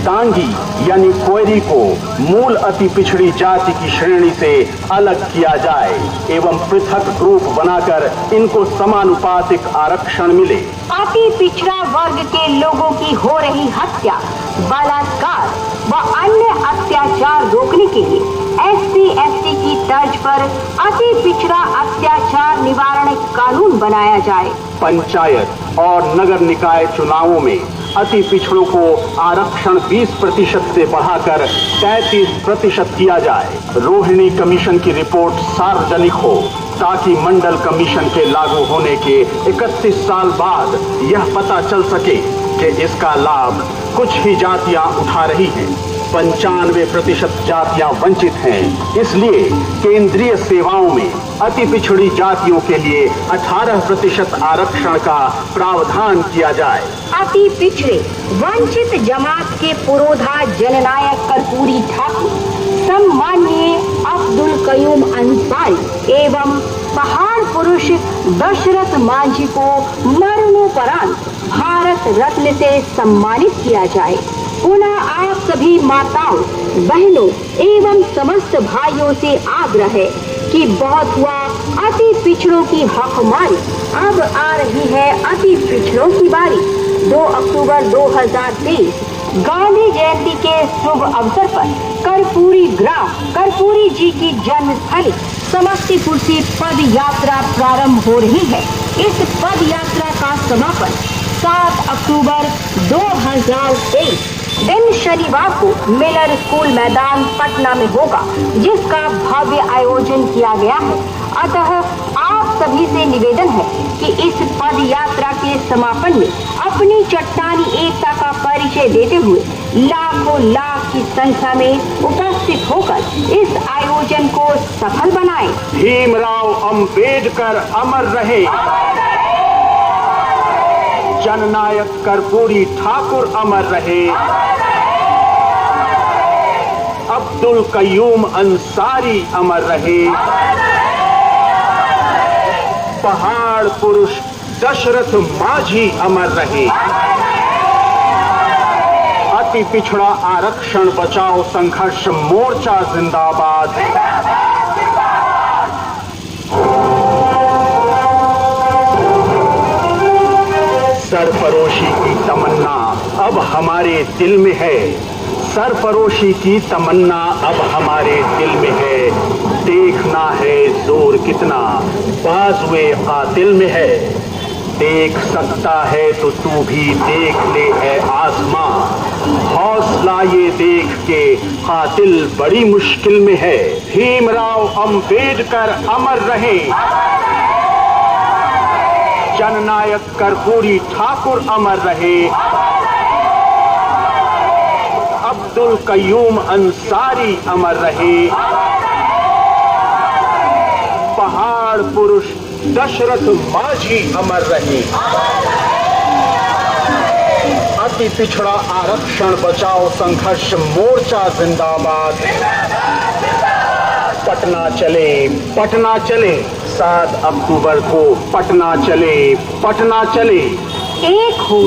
डांगी यानी कोयरी को मूल अति पिछड़ी जाति की श्रेणी से अलग किया जाए एवं पृथक ग्रुप बनाकर इनको समानुपातिक आरक्षण मिले। अति पिछड़ा वर्ग के लोगों की हो रही हत्या, बलात्कार व अन्य अत्याचार रोकने के लिए SC/ST की तर्ज पर अति पिछड़ा अत्याचार निवारण कानून बनाया जाए। पंचायत और नगर निकाय चुनावों में अति पिछड़ों को आरक्षण 20% से बढ़ाकर 33% किया जाए। रोहिणी कमीशन की रिपोर्ट सार्वजनिक हो ताकि मंडल कमीशन के लागू होने के 31 साल बाद यह पता चल सके कि इसका लाभ कुछ ही जातियां उठा रही हैं। 95% जातियां वंचित हैं। इसलिए केंद्रीय सेवाओं में अति पिछड़ी जातियों के लिए 18% आरक्षण का प्रावधान किया जाए। अति पिछड़े वंचित जमात के पुरोधा जननायक कर्पूरी ठाकुर सम्माननीय अब्दुल कयूम अंसारी एवं पहाड़ पुरुष दशरथ माझी को मरणोपरांत भारत रत्न से सम्मानित किया जाए। पुनः आप सभी माताओं, बहनों एवं समस्त भाइयों से आग्रह है कि बहुत हुआ अति पिछड़ों की हकमारी, अब आ रही है अति पिछड़ों की बारी। 2 अक्टूबर 2023 गांधी जयंती के शुभ अवसर पर कर्पूरी ग्राम कर्पूरी जी की जन्मस्थली समस्तीपुर से पद यात्रा प्रारंभ हो रही है। इस पद यात्रा का समापन 7 अक्टूबर 2023 दिन शनिवार को मिलर स्कूल मैदान पटना में होगा, जिसका भव्य आयोजन किया गया है। अतः आप सभी से निवेदन है कि इस पद यात्रा के समापन में अपनी चट्टानी एकता का परिचय देते हुए लाखों लाख की संख्या में उपस्थित होकर इस आयोजन को सफल बनाएं। भीमराव अंबेडकर अमर रहे। जननायक कर्पूरी ठाकुर अमर रहे। अब्दुल कयूम अंसारी अमर रहे। पहाड़ पुरुष दशरथ माझी अमर रहे। अति पिछड़ा आरक्षण बचाओ संघर्ष मोर्चा जिंदाबाद। सरफरोशी की तमन्ना अब हमारे दिल में है। सरफरोशी की तमन्ना अब हमारे दिल में है। देखना है जोर कितना बाजुए कातिल में है। देख सकता है तो तू भी देख ले है आसमां। हौसला ये देख के कातिल बड़ी मुश्किल में है। भीमराव अंबेडकर अमर रहे। जननायक कर्पूरी ठाकुर अमर रहे। अब्दुल कयूम अंसारी अमर रहे। पहाड़ पुरुष दशरथ माझी अमर रहे। अति पिछड़ा आरक्षण बचाओ संघर्ष मोर्चा जिंदाबाद। पटना चले 7 अक्टूबर को पटना चले। एक हो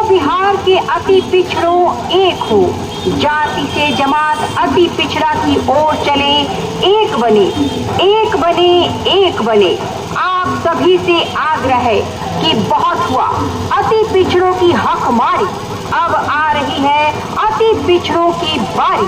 बिहार के अति पिछड़ों, एक हो जाति से जमात अति पिछड़ा की ओर चले। एक बने आप सभी से आग्रह है कि बहुत हुआ अति पिछड़ों की हक मारी, अब आ रही है अति पिछड़ों की बारी।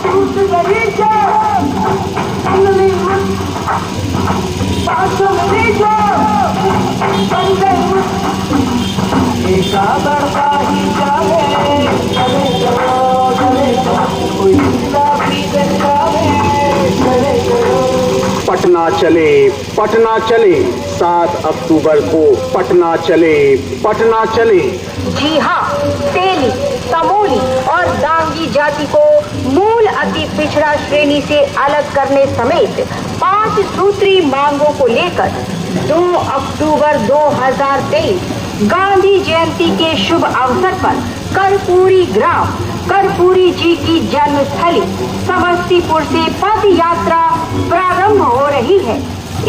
पटना चले 7 अक्टूबर को पटना चले। जी हाँ, तेली, तमोली और दांगी जाति को मूल अति पिछड़ा श्रेणी से अलग करने समेत 5 सूत्री मांगों को लेकर 2 अक्टूबर 2023 गांधी जयंती के शुभ अवसर पर कर्पूरी ग्राम कर्पूरी जी की जन्मस्थली समस्तीपुर से पद यात्रा प्रारंभ हो रही है।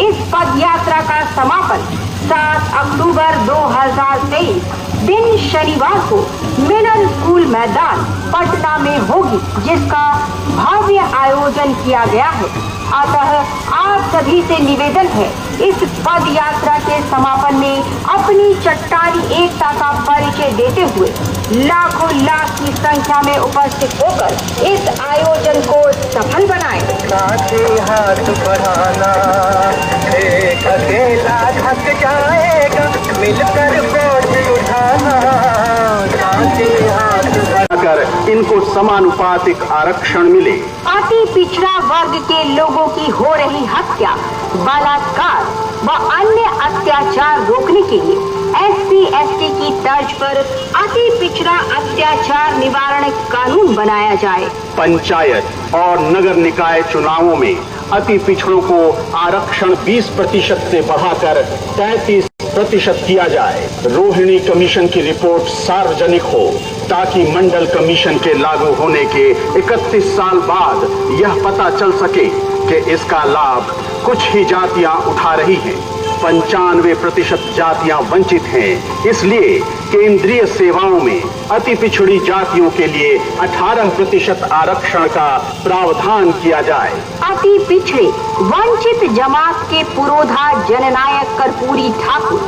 इस पद यात्रा का समापन 7 अक्टूबर 2023 दिन शनिवार को मिलन स्कूल मैदान पटना में होगी, जिसका भव्य आयोजन किया गया है। अतः आप सभी से निवेदन है, इस पद यात्रा के समापन में अपनी चट्टानी एकता का परिचय देते हुए लाखों लाख की संख्या में उपस्थित होकर इस आयोजन को सफल बनाएं। साथे हाथ बढ़ाना, एक अकेला थक जाएगा, मिलकर बोझ उठाना। साथे हाथ बढ़ाकर इनको समानुपातिक आरक्षण मिले। अति पिछड़ा वर्ग के लोगों की हो रही हत्या, बलात्कार व अन्य अत्याचार रोकने के लिए SC/ST की तर्ज पर अति पिछड़ा अत्याचार निवारण कानून बनाया जाए। पंचायत और नगर निकाय चुनावों में अति पिछड़ों को आरक्षण 20% से बढ़ाकर 33% किया जाए। रोहिणी कमीशन की रिपोर्ट सार्वजनिक हो ताकि मंडल कमीशन के लागू होने के 31 साल बाद यह पता चल सके कि इसका लाभ कुछ ही जातियां उठा रही हैं। 95% जातियां वंचित हैं। इसलिए केंद्रीय सेवाओं में अति पिछड़ी जातियों के लिए 18% आरक्षण का प्रावधान किया जाए। अति पिछड़े वंचित जमात के पुरोधा जननायक कर्पूरी ठाकुर,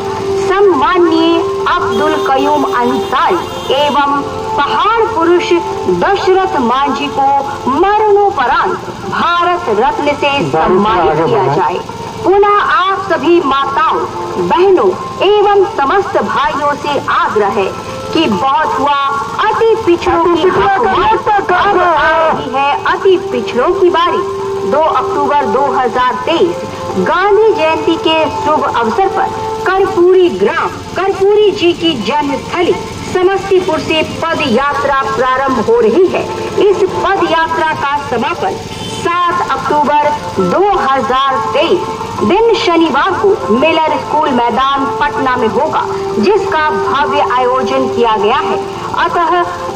सम्माननीय अब्दुल कयूम अंसारी एवं पहाड़ पुरुष दशरथ मांझी को मरणोपरांत भारत रत्न से सम्मानित किया जाए। पुनः आप सभी माताओं, बहनों एवं समस्त भाइयों से आग्रह है कि बहुत हुआ अति पिछड़ों की हक मारी, अब आ रही है अति पिछड़ों की बारी। 2 अक्टूबर 2023 गांधी जयंती के शुभ अवसर पर कर्पूरी ग्राम कर्पूरी जी की जन्मस्थली समस्तीपुर से पद यात्रा प्रारंभ हो रही है। इस पद यात्रा का समापन 7 अक्टूबर 2023 दिन शनिवार को मिलन स्कूल मैदान पटना में होगा, जिसका भव्य आयोजन किया गया है। अतः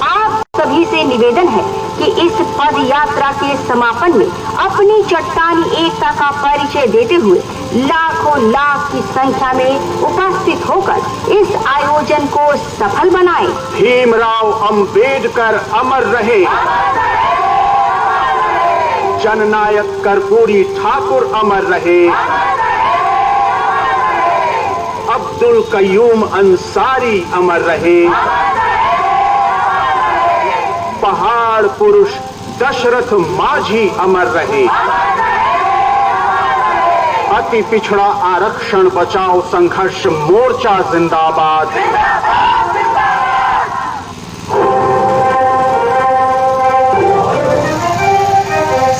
आप सभी से निवेदन है कि इस पद यात्रा के समापन में अपनी चट्टानी एकता का परिचय देते हुए लाखों लाख की संख्या में उपस्थित होकर इस आयोजन को सफल बनाएं। भीमराव अंबेडकर अमर रहे, जननायक कर्पूरी ठाकुर अमर रहे, अब्दुल कयूम अंसारी अमर रहे, पहाड़ पुरुष दशरथ मांझी अमर रहे। अति पिछड़ा आरक्षण बचाओ संघर्ष मोर्चा जिंदाबाद।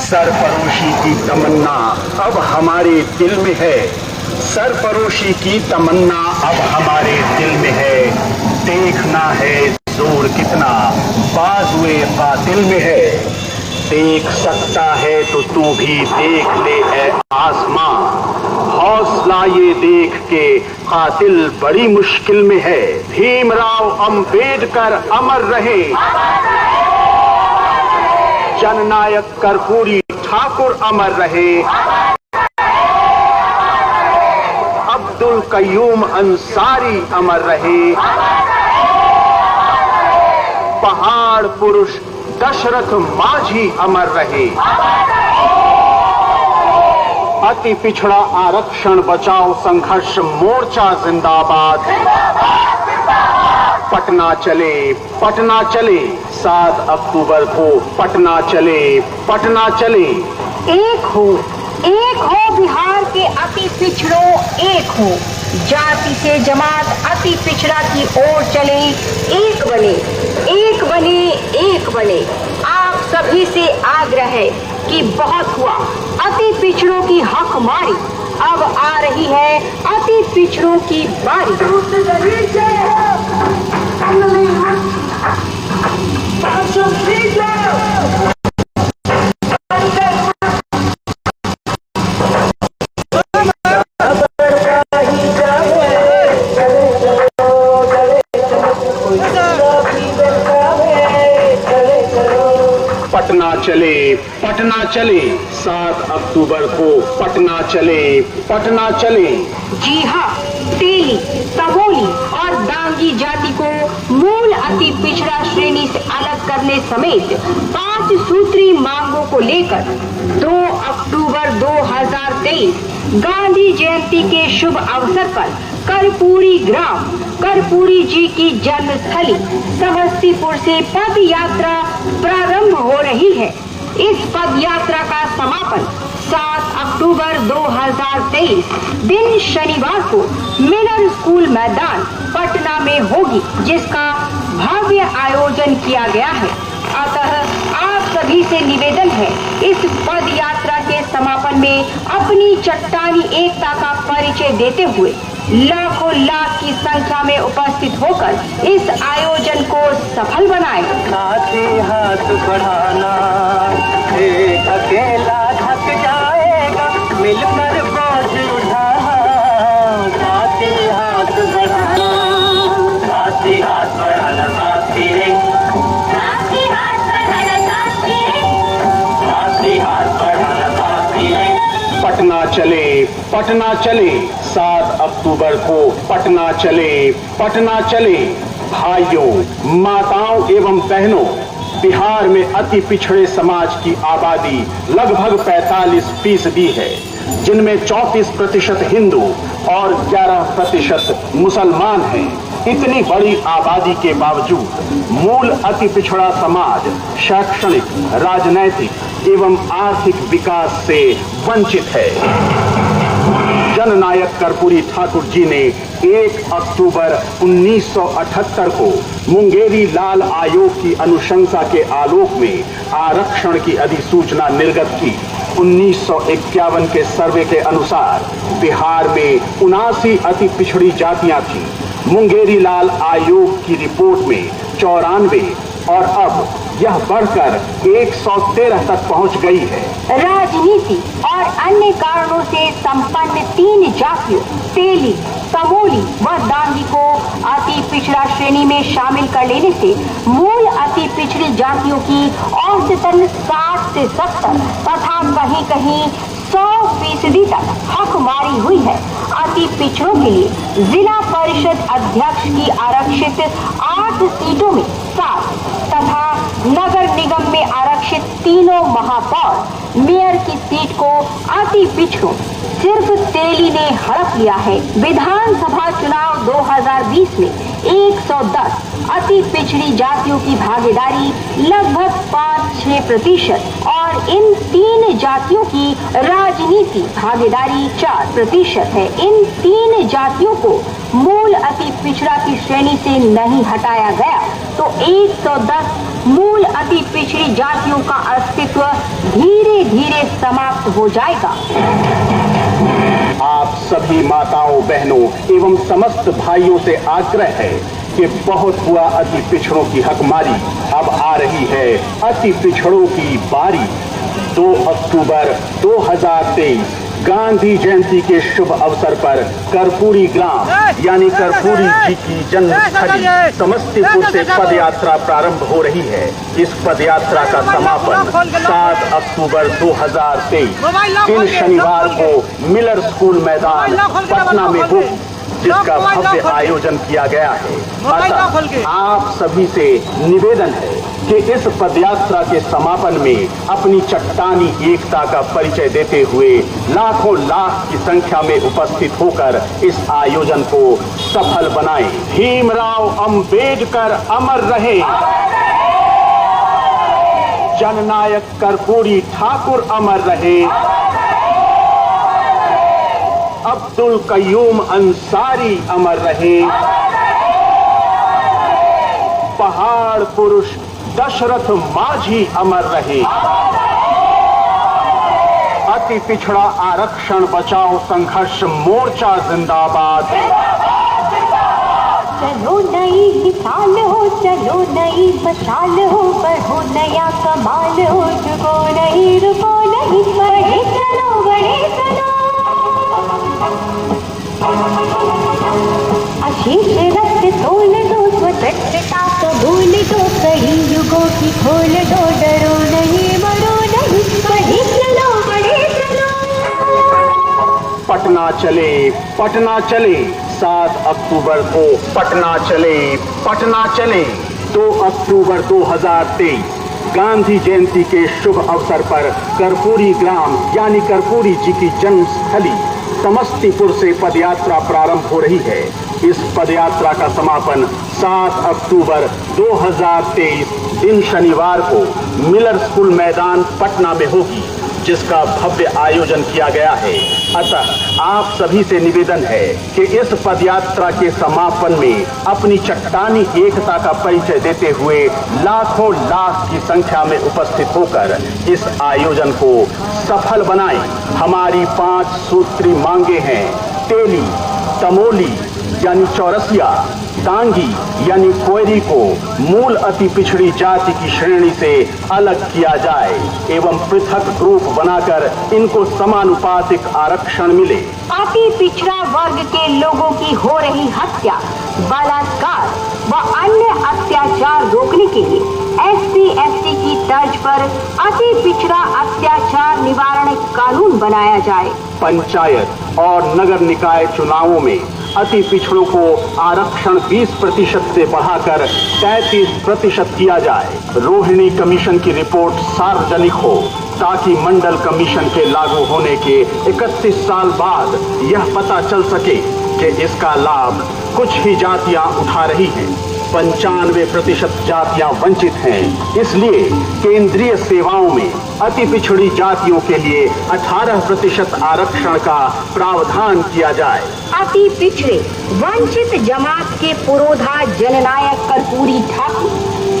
सरफरोशी की तमन्ना अब हमारे दिल में है, सरफरोशी की तमन्ना अब हमारे दिल में है। देखना है जोर कितना बाजुए कातिल में है, देख सकता है तो तू भी देख ले ए आसमां, हौसला ये देख के कातिल बड़ी मुश्किल में है। भीमराव अंबेडकर अमर रहे, जननायक कर्पूरी ठाकुर अमर रहे, अब्दुल कयूम अंसारी अमर रहे, पहाड़ पुरुष दशरथ माझी अमर रहे, अति पिछड़ा आरक्षण बचाओ संघर्ष मोर्चा जिंदाबाद। पटना चले, पटना चले, 7 अक्टूबर को पटना चले, पटना चले। एक हो बिहार के अति पिछड़ों, एक हो जाति से जमात अति पिछड़ा की ओर चले, एक बने, एक बने, एक बने। आप सभी से आग्रह है कि बहुत हुआ अति पिछड़ों की हकमारी, अब आ रही है अति पिछड़ों की बारी। पटना चले, पटना चले, 7 अक्टूबर को पटना चले, पटना चले। जी हाँ, तेली, तमोली और डांगी जाति को मूल अति पिछड़ा श्रेणी से अलग करने समेत 5 सूत्री मांगों को लेकर 2 अक्टूबर 2023 गांधी जयंती के शुभ अवसर पर कर्पूरी ग्राम, कर्पूरी जी की जन्मस्थली समस्तीपुर से पद यात्रा प्रारंभ हो रही है। इस पद यात्रा का समापन 7 अक्टूबर 2023 दिन शनिवार को मिलर स्कूल मैदान पटना में होगी, जिसका भव्य आयोजन किया गया है। अतः आप सभी से निवेदन है, इस पद यात्रा के समापन में अपनी चट्टानी एकता का परिचय देते हुए लाखों लाख की संख्या में उपस्थित होकर इस आयोजन को सफल बनाएं। साथी हाथ बढ़ाना, एक अकेला थक जाएगा, मिलकर बोझ उठाना। साथी हाथ बढ़ाना, साथी हाथ बढ़ाना, साथी रे, साथी हाथ बढ़ाना, साथी रे, साथी हाथ बढ़ाना, साथी रे। पटना चले, पटना चले, 7 अक्टूबर को पटना चले, पटना चले। भाइयों, माताओं एवं बहनों, बिहार में अति पिछड़े समाज की आबादी लगभग 45% है, जिनमें 34% हिंदू और 11% मुसलमान हैं। इतनी बड़ी आबादी के बावजूद मूल अति पिछड़ा समाज शैक्षणिक, राजनैतिक एवं आर्थिक विकास से वंचित है। जननायक कर्पूरी ठाकुर जी ने 1 अक्टूबर 1978 को मुंगेरी लाल आयोग की अनुशंसा के आलोक में आरक्षण की अधिसूचना निर्गत की। 1951 के सर्वे के अनुसार बिहार में 79 अति पिछड़ी जातियां थीं। मुंगेरी लाल आयोग की रिपोर्ट में 94 और अब यह बढ़कर 113 तक पहुंच गई है। राजनीति और अन्य कारणों से संपन्न 3 जातियों तेली, तमोली व डांगी को अति पिछड़ा श्रेणी में शामिल कर लेने से मूल अति पिछड़ी जातियों की औसतन 60 से 70 तथा कहीं कहीं 100% तक हकमारी हुई है। अति पिछड़ों के लिए जिला परिषद अध्यक्ष की आरक्षित 8 सीटों में 7 तथा नगर निगम में आरक्षित 3 महापौर मेयर की सीट को अति पिछड़ों सिर्फ तेली ने हड़प लिया है। विधानसभा चुनाव 2020 में 110 अति पिछड़ी जातियों की भागीदारी लगभग 5-6% और इन 3 जातियों की राजनीति भागीदारी 4% है। इन 3 जातियों को मूल अति पिछड़ा की श्रेणी से नहीं हटाया गया तो 110 मूल अति पिछड़ी जातियों का अस्तित्व धीरे धीरे समाप्त हो जाएगा। आप सभी माताओं, बहनों एवं समस्त भाइयों से आग्रह है कि बहुत हुआ अति पिछड़ों की हकमारी, अब आ रही है अति पिछड़ों की बारी। 2 अक्टूबर 2023 गांधी जयंती के शुभ अवसर पर कर्पूरी ग्राम यानी कर्पूरी जी की जन्मस्थली समस्तीपुर से पद यात्रा प्रारंभ हो रही है। इस पद यात्रा का समापन 7 अक्टूबर 2023 दिन शनिवार को मिलर स्कूल मैदान पटना में हो, जिसका भव्य आयोजन किया गया है। अतः आप सभी से निवेदन है कि इस पदयात्रा के समापन में अपनी चट्टानी एकता का परिचय देते हुए लाखों लाख की संख्या में उपस्थित होकर इस आयोजन को सफल बनाएं। भीमराव अंबेडकर अमर रहे, जननायक कर्पूरी ठाकुर अमर रहे, अब्दुल कयूम अंसारी अमर रहे, पहाड़ पुरुष दशरथ माझी अमर रहे, अति पिछड़ा आरक्षण बचाओ संघर्ष मोर्चा जिंदाबाद। चलो नई मिसाल हो, चलो नई मशाल हो, बढ़ो नया कमाल हो, रुको नहीं बढ़े चलो बढ़े चलो। आशीष रक्त तोल दो, स्वतंत्रता कबूल दो, कई युगों की खोल दो, डरो नहीं मरो नहीं, बढ़े चलो बढ़े चलो। पटना चले पटना चले, 7 अक्टूबर को पटना चले पटना चले। 2 अक्टूबर 2023 गांधी जयंती के शुभ अवसर पर कर्पूरी ग्राम यानी कर्पूरी जी की जन्मस्थली समस्तीपुर से पदयात्रा प्रारंभ हो रही है। इस पदयात्रा का समापन 7 अक्टूबर 2023 दिन शनिवार को मिलर स्कूल मैदान पटना में होगी, जिसका भव्य आयोजन किया गया है। अतः आप सभी से निवेदन है कि इस पदयात्रा के समापन में अपनी चट्टानी एकता का परिचय देते हुए लाखों लाख की संख्या में उपस्थित होकर इस आयोजन को सफल बनाएं। हमारी 5 सूत्री मांगे हैं। तेली, तमोली यानी चौरसिया, टांगी यानी कोयरी को मूल अति पिछड़ी जाति की श्रेणी से अलग किया जाए एवं पृथक ग्रुप बनाकर इनको समानुपातिक आरक्षण मिले। अति पिछड़ा वर्ग के लोगों की हो रही हत्या, बलात्कार व अन्य अत्याचार रोकने के लिए SC/ST की तर्ज पर अति पिछड़ा अत्याचार निवारण कानून बनाया जाए। पंचायत और नगर निकाय चुनावों में अति पिछड़ों को आरक्षण 20% से बढ़ाकर 33% किया जाए। रोहिणी कमीशन की रिपोर्ट सार्वजनिक हो ताकि मंडल कमीशन के लागू होने के 31 साल बाद यह पता चल सके कि इसका लाभ कुछ ही जातियां उठा रही हैं। 95% जातियां वंचित हैं। इसलिए केंद्रीय सेवाओं में अति पिछड़ी जातियों के लिए 18% आरक्षण का प्रावधान किया जाए। अति पिछड़े वंचित जमात के पुरोधा जननायक कर्पूरी ठाकुर,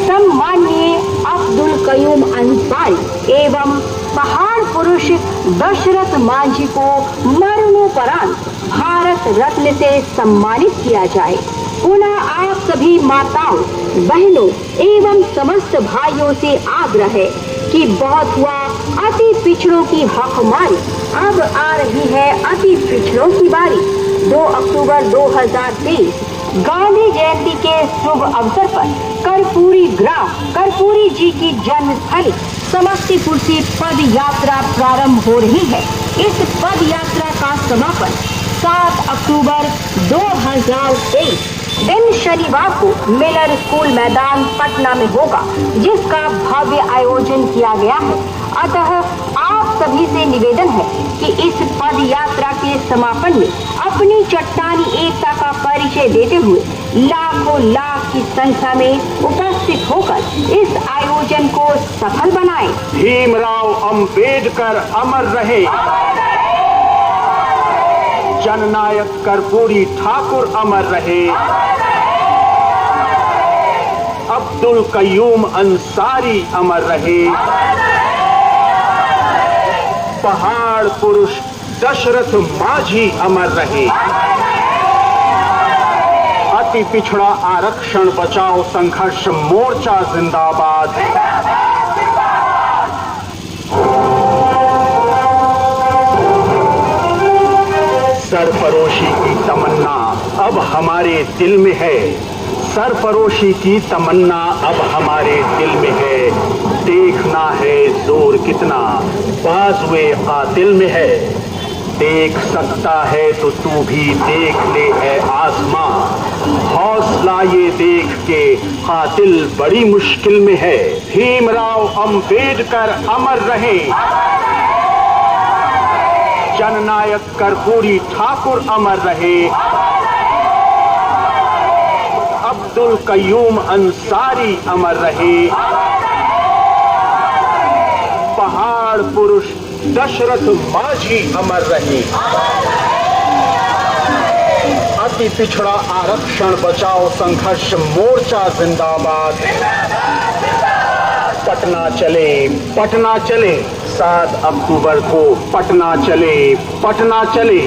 सम्माननीय अब्दुल कयूम अंसारी एवं पहाड़ पुरुष दशरथ माझी को मरणोपरांत भारत रत्न से सम्मानित किया जाए। पुनः आप सभी माताओं, बहनों एवं समस्त भाइयों से आग्रह है कि बहुत हुआ अति पिछड़ों की हकमारी, अब आ रही है अति पिछड़ों की बारी। 2 अक्टूबर 2023 गांधी जयंती के शुभ अवसर पर कर्पूरी ग्राम कर्पूरी जी की जन्मस्थली समस्तीपुर से पद यात्रा प्रारंभ हो रही है। इस पद यात्रा का समापन 7 अक्टूबर 2023 दिन शनिवार को मिलर स्कूल मैदान पटना में होगा, जिसका भव्य आयोजन किया गया है। अतः आप सभी से निवेदन है कि इस पद यात्रा के समापन में अपनी चट्टानी एकता का परिचय देते हुए लाखों लाख की संख्या में उपस्थित होकर इस आयोजन को सफल बनाएं। भीमराव अंबेडकर अमर रहे, जननायक कर्पूरी ठाकुर अमर रहे, अब्दुल कयूम अंसारी अमर रहे, पहाड़ पुरुष दशरथ माझी अमर रहे, अति पिछड़ा आरक्षण बचाओ संघर्ष मोर्चा जिंदाबाद। अब हमारे दिल में है, सरफरोशी की तमन्ना अब हमारे दिल में है। देखना है जोर कितना बाजुए कातिल में है। देख सकता है तो तू भी देख ले है आसमां, हौसला ये देख के कातिल बड़ी मुश्किल में है। भीमराव अंबेडकर अमर रहे, जननायक कर्पूरी ठाकुर अमर रहे, अब्दुल कयूम अंसारी अमर रहे, पहाड़ पुरुष दशरथ माझी अमर रहे। अति पिछड़ा आरक्षण बचाओ संघर्ष मोर्चा जिंदाबाद। पटना चले, पटना चले, 7 अक्टूबर को पटना चले, पटना चले।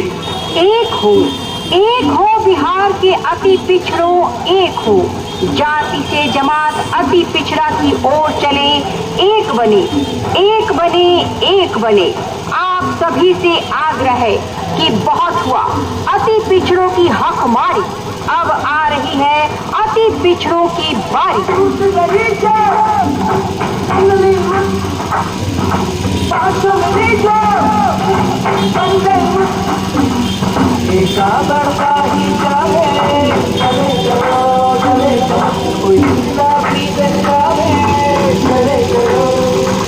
एक हो बिहार के अति पिछड़ों, एक हो जाति से जमात अति पिछड़ा की ओर चले। एक बने, एक बने, एक बने। आप सभी से आग्रह है कि बहुत हुआ अति पिछड़ों की हक मारी, अब आ रही है अति पिछड़ों की बारी।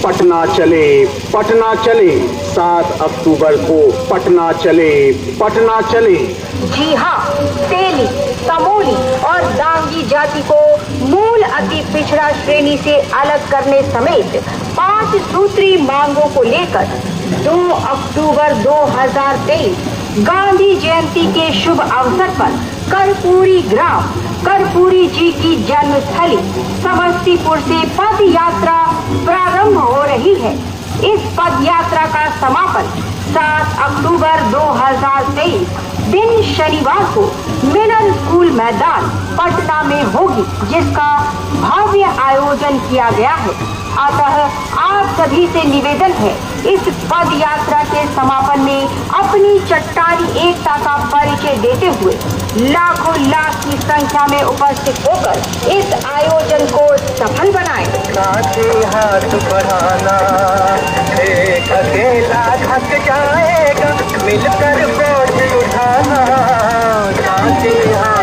पटना चले, पटना चले, 7 अक्टूबर को पटना चले, पटना चले। जी हाँ, तेली, तमोली और दांगी जाति को मूल अति पिछड़ा श्रेणी से अलग करने समेत 5 सूत्री मांगों को लेकर 2 अक्टूबर 2023 गांधी जयंती के शुभ अवसर पर कर्पूरी ग्राम कर्पूरी जी की जन्मस्थली समस्तीपुर से पद यात्रा प्रारंभ हो रही है। इस पद यात्रा का समापन 7 अक्टूबर 2023 दिन शनिवार को मिलन स्कूल मैदान पटना में होगी, जिसका भव्य आयोजन किया गया है। अतः आप सभी से निवेदन है, इस पद यात्रा के समापन में अपनी चट्टानी एकता का परिचय देते हुए लाखों लाख की संख्या में उपस्थित होकर इस आयोजन को सफल बनाएं। साथे हाथ बढ़ाना, एक अकेला थक जाएगा, मिलकर बोझ उठाना। साथे हाथ